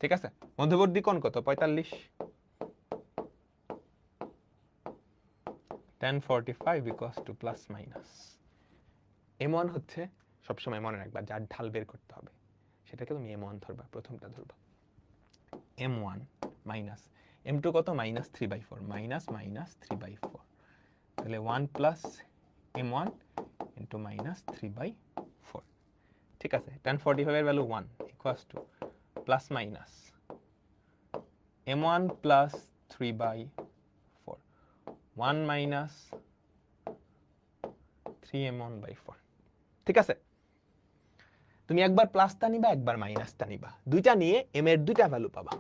ঠিক আছে, মধ্যবর্তী কোণ কত? 45। tan 45 = ± m1 হচ্ছে, সবসময় মনে রাখবা যার ঢাল বের করতে হবে সেটাকে তুমি m1 ধরবা, প্রথমটা ধরবা। m1 মাইনাস m2 কত? -3/4, -3/4। তাহলে 1 + m1 × -3/4। ঠিক আছে, tan 45 এর ভ্যালু 1 = ± m1 + 3/4, 1 - 3m1/4। ঠিক আছে, তুমি একবার প্লাসটা নিবা, একবার মাইনাসটা নিবা, দুইটা নিয়ে m এর দুইটা ভ্যালু পাবা।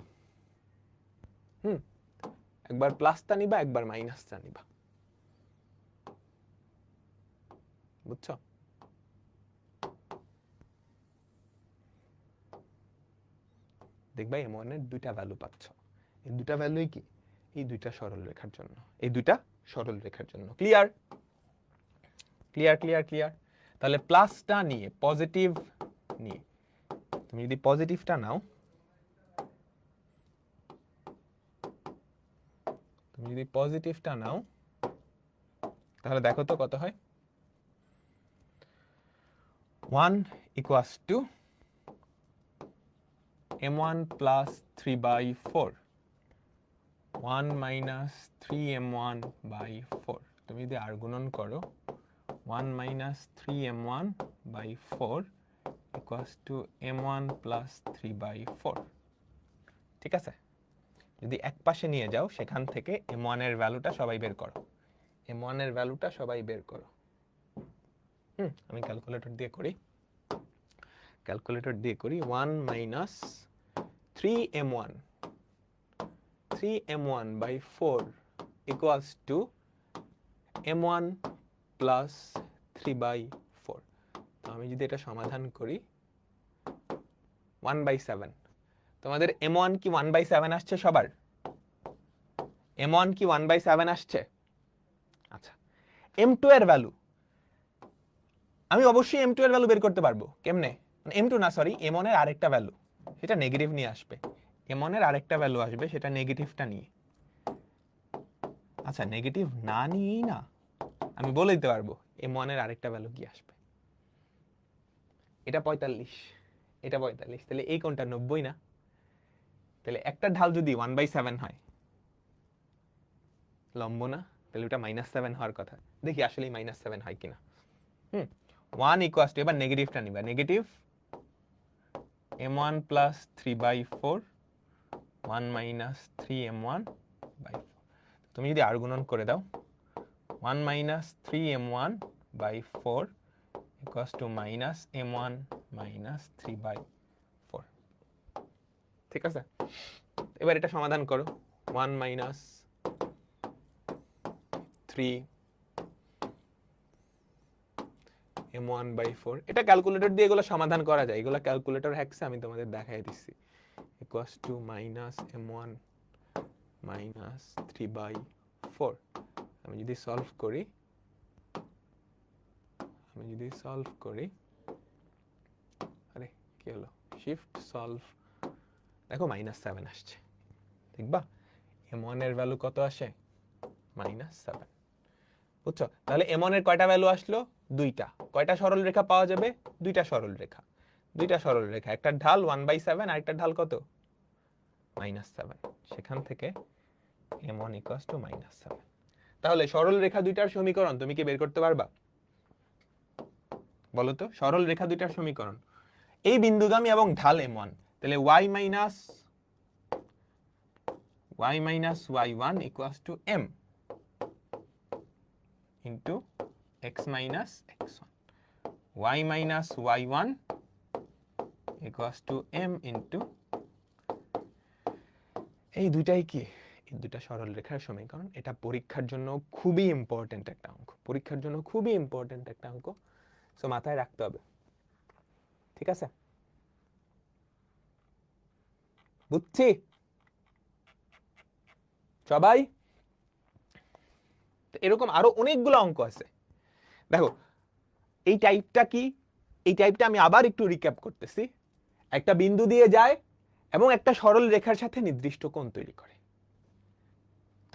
একবার প্লাসটা নিবা, একবার মাইনাসটা নিবা। বুঝছো? দেখবা m1 এর দুইটা ভ্যালু পাচ্ছ। এই দুইটা ভ্যালুই কি? এই দুইটা সরল রেখার জন্য, ক্লিয়ার? তাহলে প্লাসটা নিয়ে, পজিটিভ নিয়ে, তুমি যদি পজিটিভটা নাও, তাহলে দেখো তো কত হয়। 1 equals to m1 plus 3/4 1 minus 3m1 by 4 তুমি যদি আর গুণন করো 1 minus 3m1 by 4 equals to m1 plus 3/4 ঠিক আছে যদি এক পাশে নিয়ে যাও সেখান থেকে m1 এর ভ্যালুটা সবাই বের করো m1 এর ভ্যালুটা সবাই বের করো আমি ক্যালকুলেটর দিয়ে করি 1 minus 3m1 by 4 equals to m1 plus 3/4 তো আমি যদি এটা সমাধান করি 1/7 তোমাদের m1 কি 1/7 আসছে সবার m1 কি 1/7 আসছে আচ্ছা m2 এর ভ্যালু আমি অবশ্যই m2 এর ভ্যালু বের করতে পারবো কেমনে m2 না সরি m1 এর আরেকটা ভ্যালু সেটা নেগেটিভ নিয়ে আসবে m1 এর আরেকটা ভ্যালু আসবে সেটা নেগেটিভটা নিয়ে আচ্ছা নেগেটিভ না নিয়েই না আমি বলে দিতে পারবো m1 এর আরেকটা ভ্যালু কি আসবে এটা 45 এটা 45 তাহলে এই কোণটা 90 না তাহলে একটা ঢাল যদি 1/7 হয় লম্ব না তাহলে ওটা -7 হওয়ার কথা দেখি আসলে -7 হয় কিনা 1 equals to এবার নেগেটিভটা নিবা negative m1 plus 3/4 1 minus 3m1 by 4 তুমি যদি আর গুণন করে দাও 1 minus 3m1 by 4 equals to minus m1 minus 3/4 ঠিক আছে এবার এটা সমাধান করো 1 minus 3 m1 by 4 এটা ক্যালকুলেটর দিয়ে এগুলো সমাধান করা যায় এগুলো ক্যালকুলেটর হ্যাকসে আমি তোমাদের দেখাই দিচ্ছি equals to minus m1 minus 3/4 আমি যদি সলভ করি আরে কি হলো শিফট সলভ দেখো -7 আসছে দেখবা m1 এর ভ্যালু কত আসে -7 বুঝছো তাহলে m1 এর কয়টা ভ্যালু আসলো দুইটা কয়টা সরল রেখা পাওয়া যাবে দুইটা সরল রেখা একটা ঢাল 1/7 আর একটা ঢাল কত -7 সেখান থেকে m1 equals to -7 তাহলে সরল রেখা দুইটার সমীকরণ তুমি কি বের করতে পারবা বলো তো সরল রেখা দুইটার সমীকরণ এই বিন্দুগামী এবং ঢাল m1 তাহলে y y1 equals to m into x minus x1 y minus y1 equals to m into এই দুইটাই কি এই দুইটা সরল রেখার সমীকরণ এটা পরীক্ষার জন্য খুবই ইম্পর্টেন্ট একটা অঙ্ক সো মাথায় রাখতে হবে ঠিক আছে বুঝছি সবাই এরকম আরো অনেকগুলো অঙ্ক আছে দেখো এই টাইপটা কি এই টাইপটা আমি আবার একটু রিক্যাপ করতেছি একটা বিন্দু দিয়ে যায় এবং একটা সরল রেখার সাথে নির্দিষ্ট কোণ তৈরি করে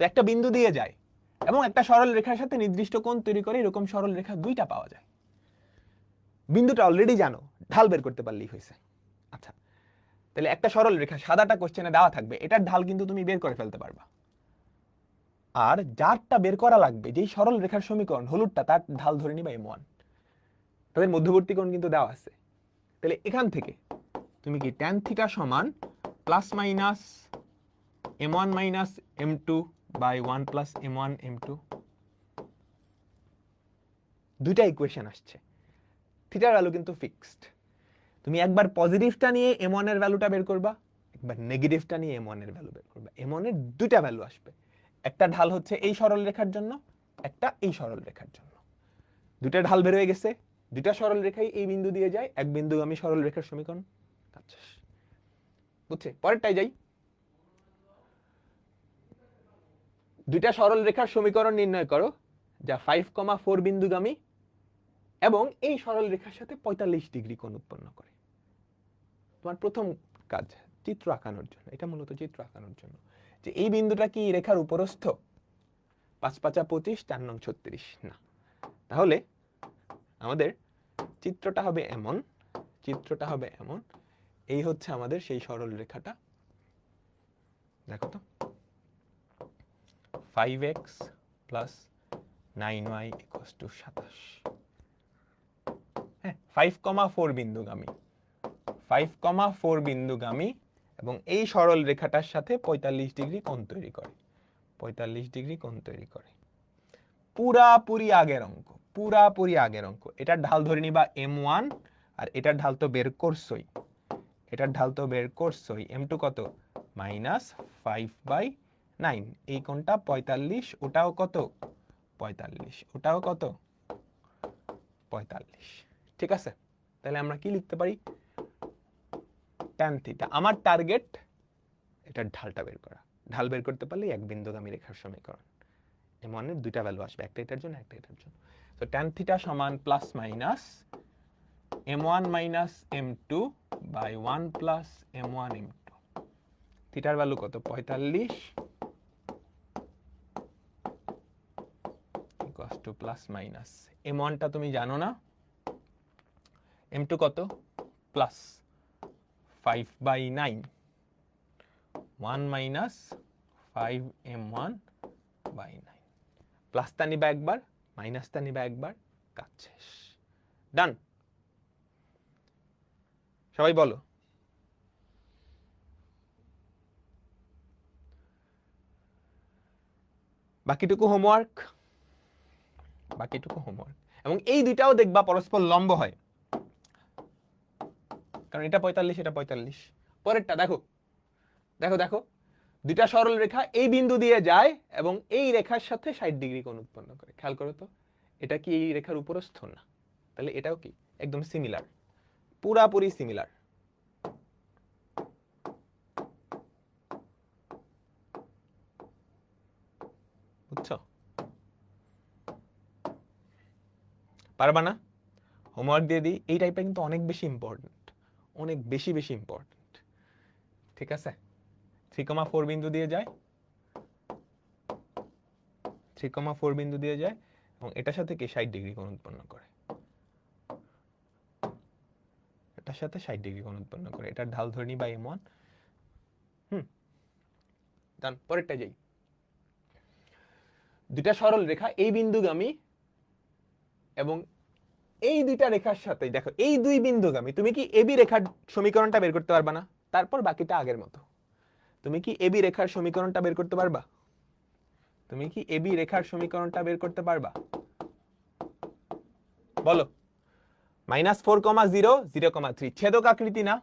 তো একটা বিন্দু দিয়ে যায় এবং একটা সরল রেখার সাথে নির্দিষ্ট কোণ তৈরি করে এরকম সরল রেখা দুইটা পাওয়া যায় বিন্দুটা অলরেডি জানো ঢাল বের করতে পারলেই হয়েছে আচ্ছা তাহলে একটা সরল রেখা সাদাটা কোশ্চেনে দেওয়া থাকবে এটার ঢাল কিন্তু তুমি বের করে ফেলতে পারবা আর যারটা বের করা লাগবে যেই সরল রেখার সমীকরণ হলুদটা তার ঢাল ধরে নিবা m1 তাদের মধ্যবর্তী কোণ কিন্তু দেওয়া আছে তাহলে এখান থেকে তুমি কি tan θ সমান plus minus m1 minus m2 by 1 plus m1 m2 দুইটা ইকুয়েশন আসছে থিটার ভ্যালু কিন্তু ফিক্সড তুমি একবার পজিটিভটা নিয়ে m1 এর ভ্যালুটা বের করবা একবার নেগেটিভটা নিয়ে m1 এর ভ্যালু বের করবা m1 এর দুইটা ভ্যালু আসবে একটা ঢাল হচ্ছে এই সরল রেখার জন্য একটা এই সরল রেখার জন্য দুইটা ঢাল বের হয়ে গেছে দুইটা সরল রেখাই এই বিন্দু দিয়ে যায় এক বিন্দুগামী সরল রেখার সমীকরণ আচ্ছা বুঝছে পরেরটাই যাই দুইটা সরল রেখার সমীকরণ নির্ণয় করো যা 5,4 বিন্দুগামী এবং এই সরল রেখার সাথে 45 ডিগ্রি কোণ উৎপন্ন করে তোমার প্রথম কাজ চিত্র আঁকানোর জন্য এটা মূলত চিত্র আঁকানোর জন্য যে এই বিন্দুটা কি রেখার উপরস্থ 5 5 25 4 9 36 না তাহলে আমাদের চিত্রটা হবে এমন, এই হচ্ছে আমাদের সেই সরল রেখাটা। দেখো তো 5x plus 9y equals to 27। হ্যাঁ, 5,4 বিন্দুগামী, 5,4 বিন্দুগামী এবং এই সরল রেখাটার সাথে 45 ডিগ্রি কোণ তৈরি করে, 45 ডিগ্রি কোণ তৈরি করে। পুরাপুরি আগের অঙ্ক, পুরাপুরি আগের অঙ্ক। এটার ঢাল ধরে নিবা m1, আর এটার ঢাল তো বের করছই, এটার ঢাল তো বের করছই। m2 কত? -5/9। এই কোণটা 45, ওটাও কত? 45, ওটাও কত? 45। ঠিক আছে, তাহলে আমরা কি লিখতে পারি? tan theta. আমার টার্গেট এটার ঢালটা বের করা। ঢাল বের করতে পারলে এক বিন্দুগামী রেখার সমীকরণ। m1 এর দুইটা ভ্যালু আসবে, একটা এটার জন্য, একটা এটার জন্য। তো tan থিটা সমান plus minus m1 minus m2 by 1 plus m1 m2। থিটার ভ্যালু কত? 45 equals to plus minus m1 টা তুমি জানো না, m2 কত? Plus 5/9, 1 minus 5m1/9। প্লাসটা নিবা একবার, মাইনাসটা নিবা একবার, কাজ শেষ। ডান। সবাই বলো। বাকিটুকু হোমওয়ার্ক, বাকিটুকু হোমওয়ার্ক। এবং এই দুইটাও দেখবা পরস্পর লম্ব হয়, কারণ এটা 45, এটা 45। পরেরটা দেখো, দেখো দেখো, দুইটা সরল রেখা এই বিন্দু দিয়ে যায় এবং এই রেখার সাথে 60 ডিগ্রি কোণ উৎপন্ন করে। খেয়াল করো তো, এটা কি এই রেখার উপরস্থ? না। তাহলে এটাও কি? একদম সিমিলার, পুরাপুরি সিমিলার। বুঝছো? পারবা না? হোমওয়ার্ক দিয়ে দিই। এই টাইপটা কিন্তু অনেক বেশি ইম্পর্টেন্ট, অনেক বেশি বেশি ইম্পর্টেন্ট। ঠিক আছে, 3,4 বিন্দু দিয়ে যায়, 3,4 বিন্দু দিয়ে যায় এবং এটার সাথে কি 60 ডিগ্রি কোণ উৎপন্ন করে, এটার সাথে 60 ডিগ্রি কোণ উৎপন্ন করে। এটার ঢাল ধরে নিবা m1। ডান। পরেরটা যাই। দুইটা সরল রেখা এই বিন্দুগামী এবং এই দুইটা রেখার সাথে, দেখো এই দুই বিন্দুগামী। তুমি কি এবি রেখার সমীকরণটা বের করতে পারবা না? তারপর বাকিটা আগের মতো। তুমি কি এবি রেখার সমীকরণটা বের করতে পারবা? তুমি কি এবি রেখার সমীকরণটা বের করতে পারবা? বলো। -4, 0, 0, 3 ছেদক আকৃতি না?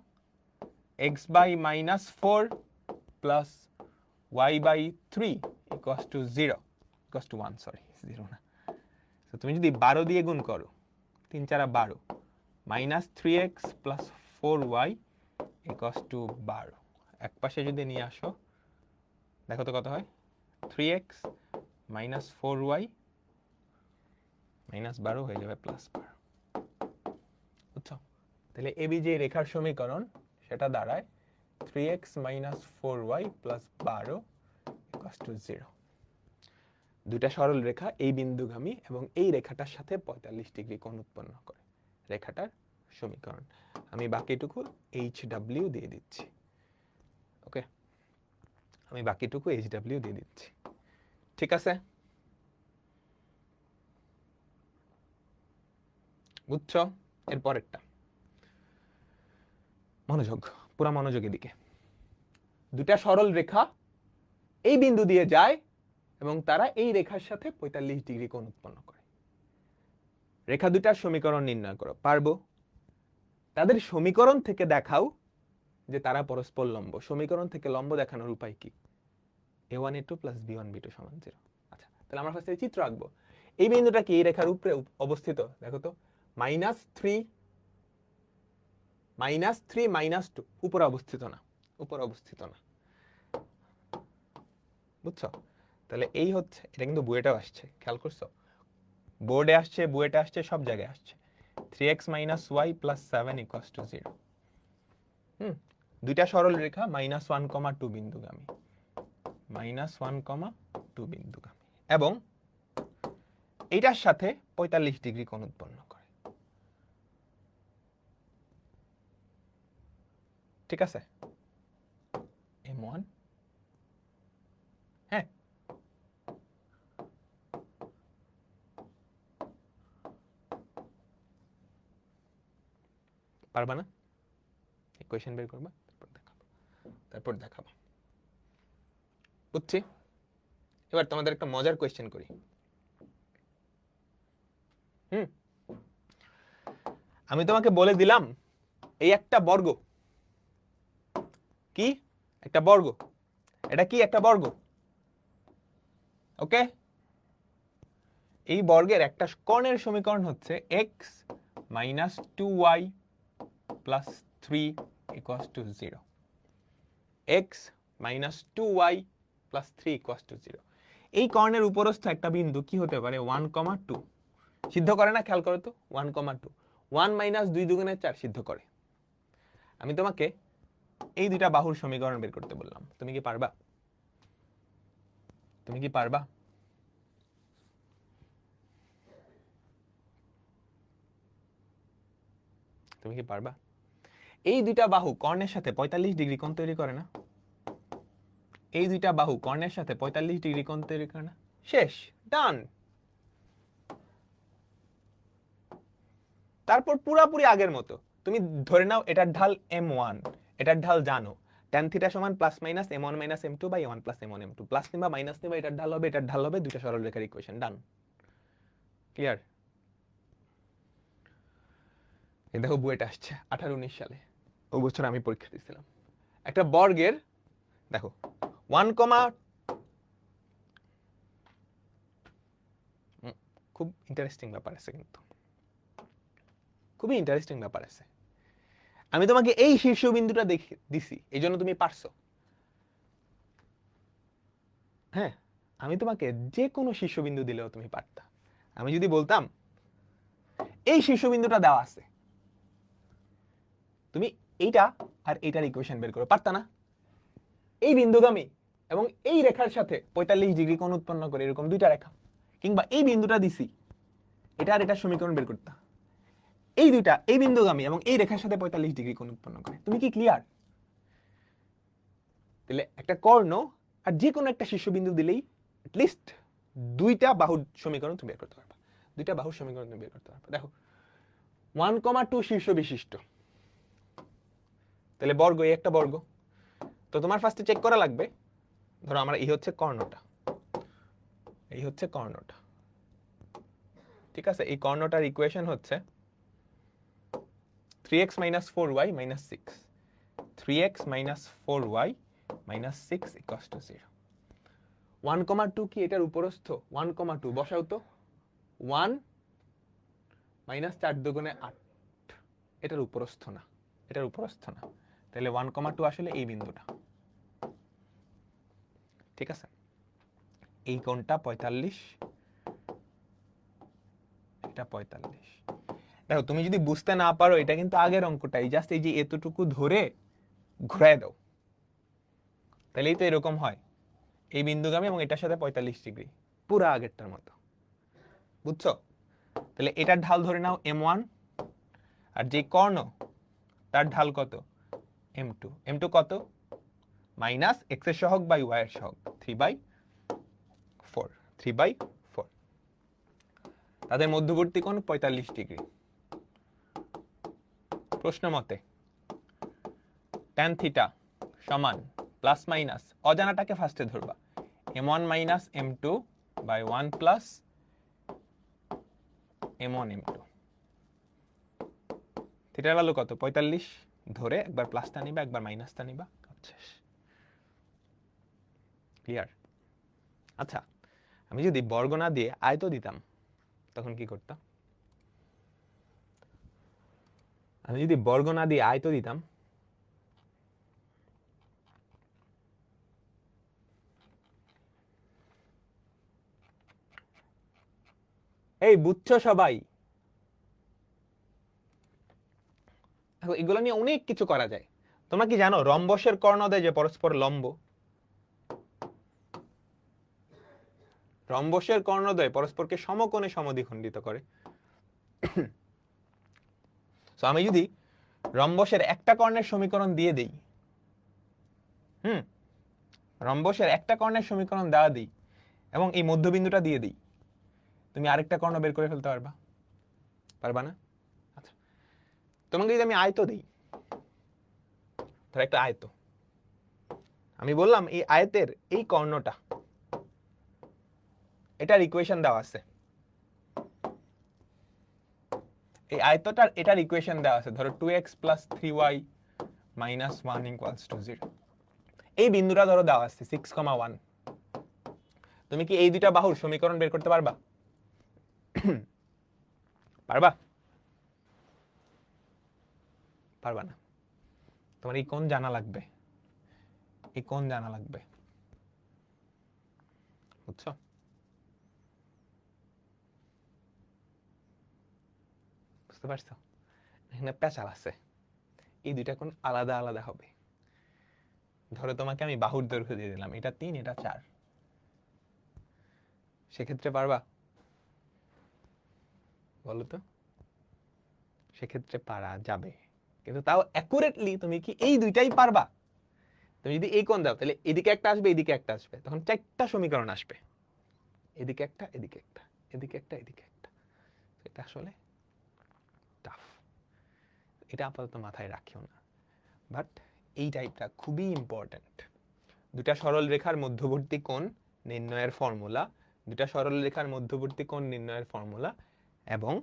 x/-4 plus y/3 equals to 0, equals to 1, sorry 0 না। তো তুমি যদি 12 দিয়ে গুণ করো, 3 4 12, -3x plus 4y equals to 12। এক পাশে যদি নিয়ে আসো, দেখো তো কত হয়? 3x মাইনাস 4y মাইনাস 12 হয়ে যাবে প্লাস 12। বুঝছো? তাহলে এবি যে রেখার সমীকরণ, সেটা দাঁড়ায় 3x minus 4y plus 12 equals to 0। দুইটা সরল রেখা এই বিন্দুগামী এবং এই রেখাটার সাথে 45 ডিগ্রি কোণ উৎপন্ন করে, রেখাটার সমীকরণ। আমি বাকিটুকু HW দিয়ে দিচ্ছি। ওকে, আমি বাকিটুকু HW দিয়ে দিচ্ছি। ঠিক আছে? বুঝছো? এর পরেরটা মনোযোগ, পুরা মনোযোগ এদিকে। দুটা সরল রেখা এই বিন্দু দিয়ে যায় এবং তারা এই রেখার সাথে 45 ডিগ্রি কোণ উৎপন্ন করে। রেখা দুটার সমীকরণ নির্ণয় করো। পারবো? তাদের সমীকরণ থেকে দেখাও যে তারা পরস্পর লম্ব। সমীকরণ থেকে লম্ব দেখানোর উপায় কি? a1a2 প্লাস b1b2 সমান 0। আচ্ছা, তাহলে আমরা ফার্স্টে চিত্র আঁকবো। এই বিন্দুটা কি এই রেখার উপরে অবস্থিত? দেখো তো, -3 -2 উপরে অবস্থিত না, উপরে অবস্থিত না। বুঝছো? তাহলে এই হচ্ছে, এটা কিন্তু বুয়েটাও আসছে, খেয়াল করছো? বোর্ডে আসছে, বুয়েটে আসছে, সব জায়গায় আসছে। 3x minus y plus 7 equals to 0। দুইটা সরল রেখা -1, 2 বিন্দুগামী, -1, 2 বিন্দুগামী এবং এইটার সাথে 45 ডিগ্রি কোণ উৎপন্ন করে। ঠিক আছে, m1, হ্যাঁ পারবা না? ইকুয়েশন বের করবা, তারপর দেখাবো। বুঝছি। এবার তোমাদের একটা মজার কোয়েশ্চেন করি। আমি তোমাকে বলে দিলাম এই একটা বর্গ, কি একটা বর্গ, এটা কি একটা বর্গ, ওকে? এই বর্গের একটা কর্ণের সমীকরণ হচ্ছে x minus 2y plus 3 equals to 0। x minus 2y plus 3 equals to 0। এই কর্ণের উপরস্থ একটা বিন্দু কি হতে পারে? 1,2 সিদ্ধ করে না? খেয়াল করো তো, 1,2 1 মাইনাস 2 দুগুণে 4 সিদ্ধ করে। আমি তোমাকে এই দুইটা বাহুর সমীকরণ বের করতে বললাম, তুমি কি পারবা? তুমি কি পারবা? তুমি কি পারবা? এই দুইটা বাহু কর্ণের সাথে 45 ডিগ্রি কোণ তৈরি করে না? এই দুইটা বাহু কর্ণের সাথে 45 ডিগ্রি কোণ তৈরি করে না? শেষ, ডান। তারপর পুরাপুরি আগের মতো তুমি ধরে নাও এটার ঢাল m1, এটার ঢাল জানো tan থিটা সমান plus minus m1 minus m2 by m1 plus m1 m2, plus নিবা মাইনাস নিবা, এটার ঢাল হবে দুইটা সরলরেখার ইকুয়েশন, ডান। ক্লিয়ার? এই দেখো বুয়েট আসছে 18-19 সালে, ওই বছর আমি পরীক্ষা দিয়েছিলাম। একটা বর্গের দেখো 1, খুব ইন্টারেস্টিং ব্যাপার আছে, কিন্তু খুবই ইন্টারেস্টিং ব্যাপার আছে। আমি তোমাকে এই শীর্ষবিন্দুটা দেখে দিছি, এই জন্য তুমি পারছো। হ্যাঁ, আমি তোমাকে যে কোনো শীর্ষবিন্দু দিলেও তুমি পারতা। আমি যদি বলতাম এই শীর্ষবিন্দুটা দেওয়া আছে, তুমি এইটা আর এইটার ইকুয়েশন বের করো, পারতা না? এই বিন্দুগামী এবং এই রেখার সাথে 45 ডিগ্রি কোণ উৎপন্ন করে এরকম দুইটা রেখা, কিংবা এই বিন্দুটা দিছি, এটা আর এটার সমীকরণ বের করতা। এই দুইটা, এই বিন্দুগামী এবং এই রেখার সাথে 45 ডিগ্রি কোণ উৎপন্ন করে। তুমি কি ক্লিয়ার? তাহলে একটা কর্ণ আর যে কোনো একটা শীর্ষবিন্দু দিলেই লিস্ট দুইটা বাহুর সমীকরণ তুমি বের করতে পারবা, দুইটা বাহুর সমীকরণ তুমি বের করতে পারবা। দেখো 1,2 শীর্ষ বিশিষ্ট, তাহলে বর্গ, এই একটা বর্গ। তো তোমার ফার্স্টে চেক করা লাগবে, ধরো আমরা এই হচ্ছে কর্ণটা, এই হচ্ছে কর্ণটা, ঠিক আছে? এই কর্ণটার ইকুয়েশন হচ্ছে 3x minus 4y minus 6, 3x minus 4y minus 6 equals to 0। 1,2 কি এটার উপরস্থ? 1,2 বসাও তো, 1 মাইনাস 4 দুগুণে 8, এটার উপরস্থ না, এটার উপরস্থ না। তাহলে 1,2 আসলে এই বিন্দুটা, ঠিক আছে? এই কোণটা 45, এটা 45। দেখো তুমি যদি বুঝতে না পারো, এটা কিন্তু আগের অঙ্কটাই, জাস্ট এই যে এতটুকু ধরে ঘুরায় দাও, তাহলেই তো এরকম হয়। এই বিন্দুগামী এবং এটার সাথে 45 ডিগ্রি, পুরো আগেরটার মতো, বুঝছো? তাহলে এটার ঢাল ধরে নাও m1, আর যে কর্ণ তার ঢাল কত? m2। m2 কত? মাইনাস x এর সহগ বাই y এর সহগ 3/4, 3/4। তাদের মধ্যবর্তী কোণ 45 ডিগ্রি। প্রশ্ন মতে tan থিটা সমান প্লাস মাইনাস, অজানাটাকে ফার্স্টে ধরবা, m1 minus m2 by 1 plus m1 m2। থিটার ভ্যালু কত? 45, ধরে একবার প্লাসটা নিবা একবার মাইনাসটা নিবা, শেষ। ক্লিয়ার? আচ্ছা, আমি যদি বর্গ না দিয়ে আয়ত দিতাম তখন কি করতাম? আমি যদি বর্গ না দিয়ে আয়ত দিতাম, এই বুঝছো সবাই? এগুলো নিয়ে অনেক কিছু করা যায়। তোমরা কি জানো রম্বসের কর্ণদ্বয় যে পরস্পর লম্ব, রম্বসের কর্ণদ্বয় পরস্পরকে সমকোণে সমদ্বিখণ্ডিত করে। সো আমি যদি রম্বসের একটা কর্ণের সমীকরণ দিয়ে দেই, রম্বসের একটা কর্ণের সমীকরণ দেওয়া দিই এবং এই মধ্যবিন্দুটা দিয়ে দিই, তুমি আরেকটা কর্ণ বের করে ফেলতে পারবা? পারবা না? আচ্ছা, তোমাকে যদি আমি আয়ত দিই, ধর একটা আয়ত, আমি বললাম এই আয়তের এই কর্ণটা, এটার ইকুয়েশন দেওয়া আছে, এই আয়তটার এটার ইকুয়েশন দেওয়া আছে, ধরো 2x + 3y - 1 = 0। এই বিন্দুটা ধরো দেওয়া আছে 6,1। তুমি কি এই দুইটা বাহুর সমীকরণ বের করতে পারবা? পারবা? পারবা না। তোমার এই কোণ জানা লাগবে, এই কোণ জানা লাগবে, বুঝছো? বুঝতে পারছো? এখানে পেঁচাল আছে, এই দুইটা কোণ আলাদা আলাদা হবে। ধরো তোমাকে আমি বাহুর দৈর্ঘ্য দিয়ে দিলাম, এটা 3, এটা 4, সেক্ষেত্রে পারবা? বলো তো। সেক্ষেত্রে পারা যাবে, কিন্তু তাও অ্যাকুরেটলি তুমি কি এই দুইটাই পারবা? তুমি যদি এই কোণ দাও, তাহলে এদিকে একটা আসবে, এদিকে একটা আসবে, তখন 4টা সমীকরণ আসবে, এদিকে একটা, এদিকে একটা, এদিকে একটা, এদিকে একটা। এটা আসলে টাফ, এটা আপাতত মাথায় রাখিও না, বাট এই টাইপটা খুবই ইম্পর্টেন্ট। দুটা সরল রেখার মধ্যবর্তী কোণ নির্ণয়ের ফর্মুলা, দুটা সরল রেখার মধ্যবর্তী কোণ নির্ণয়ের ফর্মুলা, এবং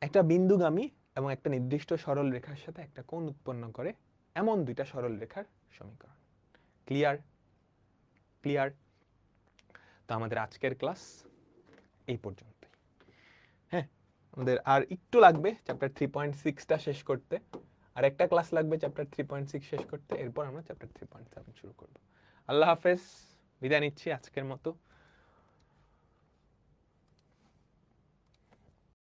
একটা বিন্দুগামী এবং একটা নির্দিষ্ট সরল রেখার সাথে একটা কোণ উৎপন্ন করে এমন দুইটা সরল রেখার সমীকরণ। ক্লিয়ার? ক্লিয়ার? তো আমাদের আজকের ক্লাস এই পর্যন্তই। হ্যাঁ, আমাদের আর একটু লাগবে চ্যাপ্টার 3.6টা শেষ করতে, আর একটা ক্লাস লাগবে চ্যাপ্টার 3.6 শেষ করতে, এরপর আমরা চ্যাপ্টার 3.7 শুরু করব। আল্লাহ হাফেজ, বিদায় নিচ্ছি আজকের মতো।